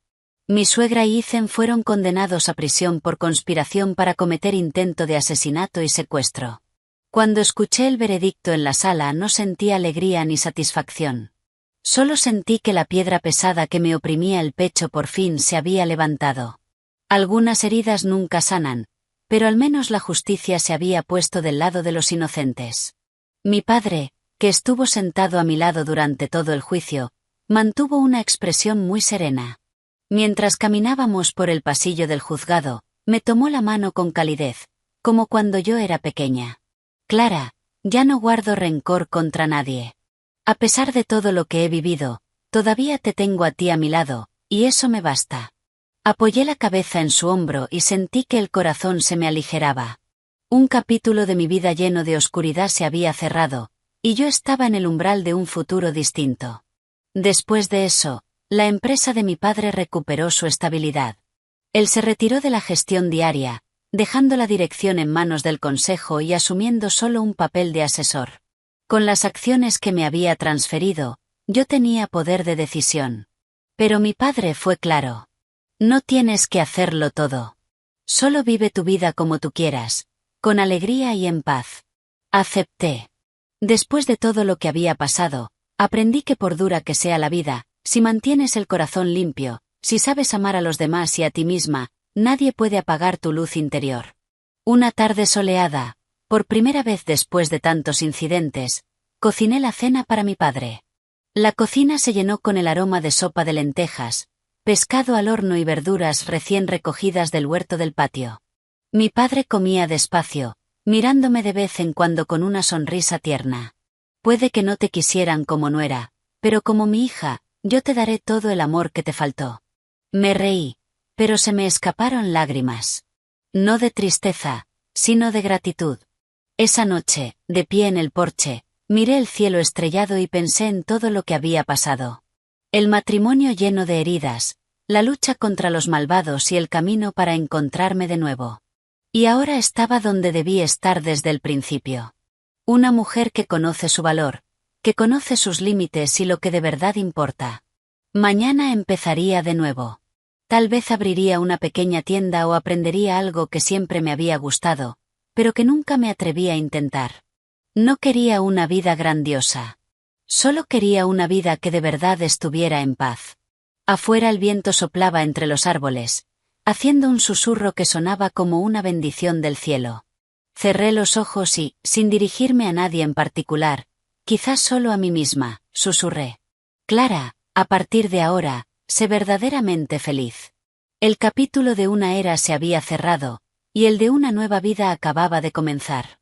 Mi suegra y Ethan fueron condenados a prisión por conspiración para cometer intento de asesinato y secuestro. Cuando escuché el veredicto en la sala no sentí alegría ni satisfacción. Solo sentí que la piedra pesada que me oprimía el pecho por fin se había levantado. Algunas heridas nunca sanan, pero al menos la justicia se había puesto del lado de los inocentes. Mi padre, que estuvo sentado a mi lado durante todo el juicio, mantuvo una expresión muy serena. Mientras caminábamos por el pasillo del juzgado, me tomó la mano con calidez, como cuando yo era pequeña. Clara, ya no guardo rencor contra nadie. A pesar de todo lo que he vivido, todavía te tengo a ti a mi lado, y eso me basta. Apoyé la cabeza en su hombro y sentí que el corazón se me aligeraba. Un capítulo de mi vida lleno de oscuridad se había cerrado, y yo estaba en el umbral de un futuro distinto. Después de eso, la empresa de mi padre recuperó su estabilidad. Él se retiró de la gestión diaria, dejando la dirección en manos del consejo y asumiendo solo un papel de asesor. Con las acciones que me había transferido, yo tenía poder de decisión. Pero mi padre fue claro. No tienes que hacerlo todo. Solo vive tu vida como tú quieras, con alegría y en paz. Acepté. Después de todo lo que había pasado, aprendí que por dura que sea la vida, si mantienes el corazón limpio, si sabes amar a los demás y a ti misma, nadie puede apagar tu luz interior. Una tarde soleada, por primera vez después de tantos incidentes, cociné la cena para mi padre. La cocina se llenó con el aroma de sopa de lentejas, pescado al horno y verduras recién recogidas del huerto del patio. Mi padre comía despacio, mirándome de vez en cuando con una sonrisa tierna. Puede que no te quisieran como nuera, pero como mi hija, yo te daré todo el amor que te faltó. Me reí, pero se me escaparon lágrimas. No de tristeza, sino de gratitud. Esa noche, de pie en el porche, miré el cielo estrellado y pensé en todo lo que había pasado. El matrimonio lleno de heridas, la lucha contra los malvados y el camino para encontrarme de nuevo. Y ahora estaba donde debí estar desde el principio. Una mujer que conoce su valor, que conoce sus límites y lo que de verdad importa. Mañana empezaría de nuevo. Tal vez abriría una pequeña tienda o aprendería algo que siempre me había gustado, pero que nunca me atreví a intentar. No quería una vida grandiosa. Solo quería una vida que de verdad estuviera en paz. Afuera el viento soplaba entre los árboles, haciendo un susurro que sonaba como una bendición del cielo. Cerré los ojos y, sin dirigirme a nadie en particular, quizás solo a mí misma, susurré. Clara, a partir de ahora, sé verdaderamente feliz. El capítulo de una era se había cerrado, y el de una nueva vida acababa de comenzar.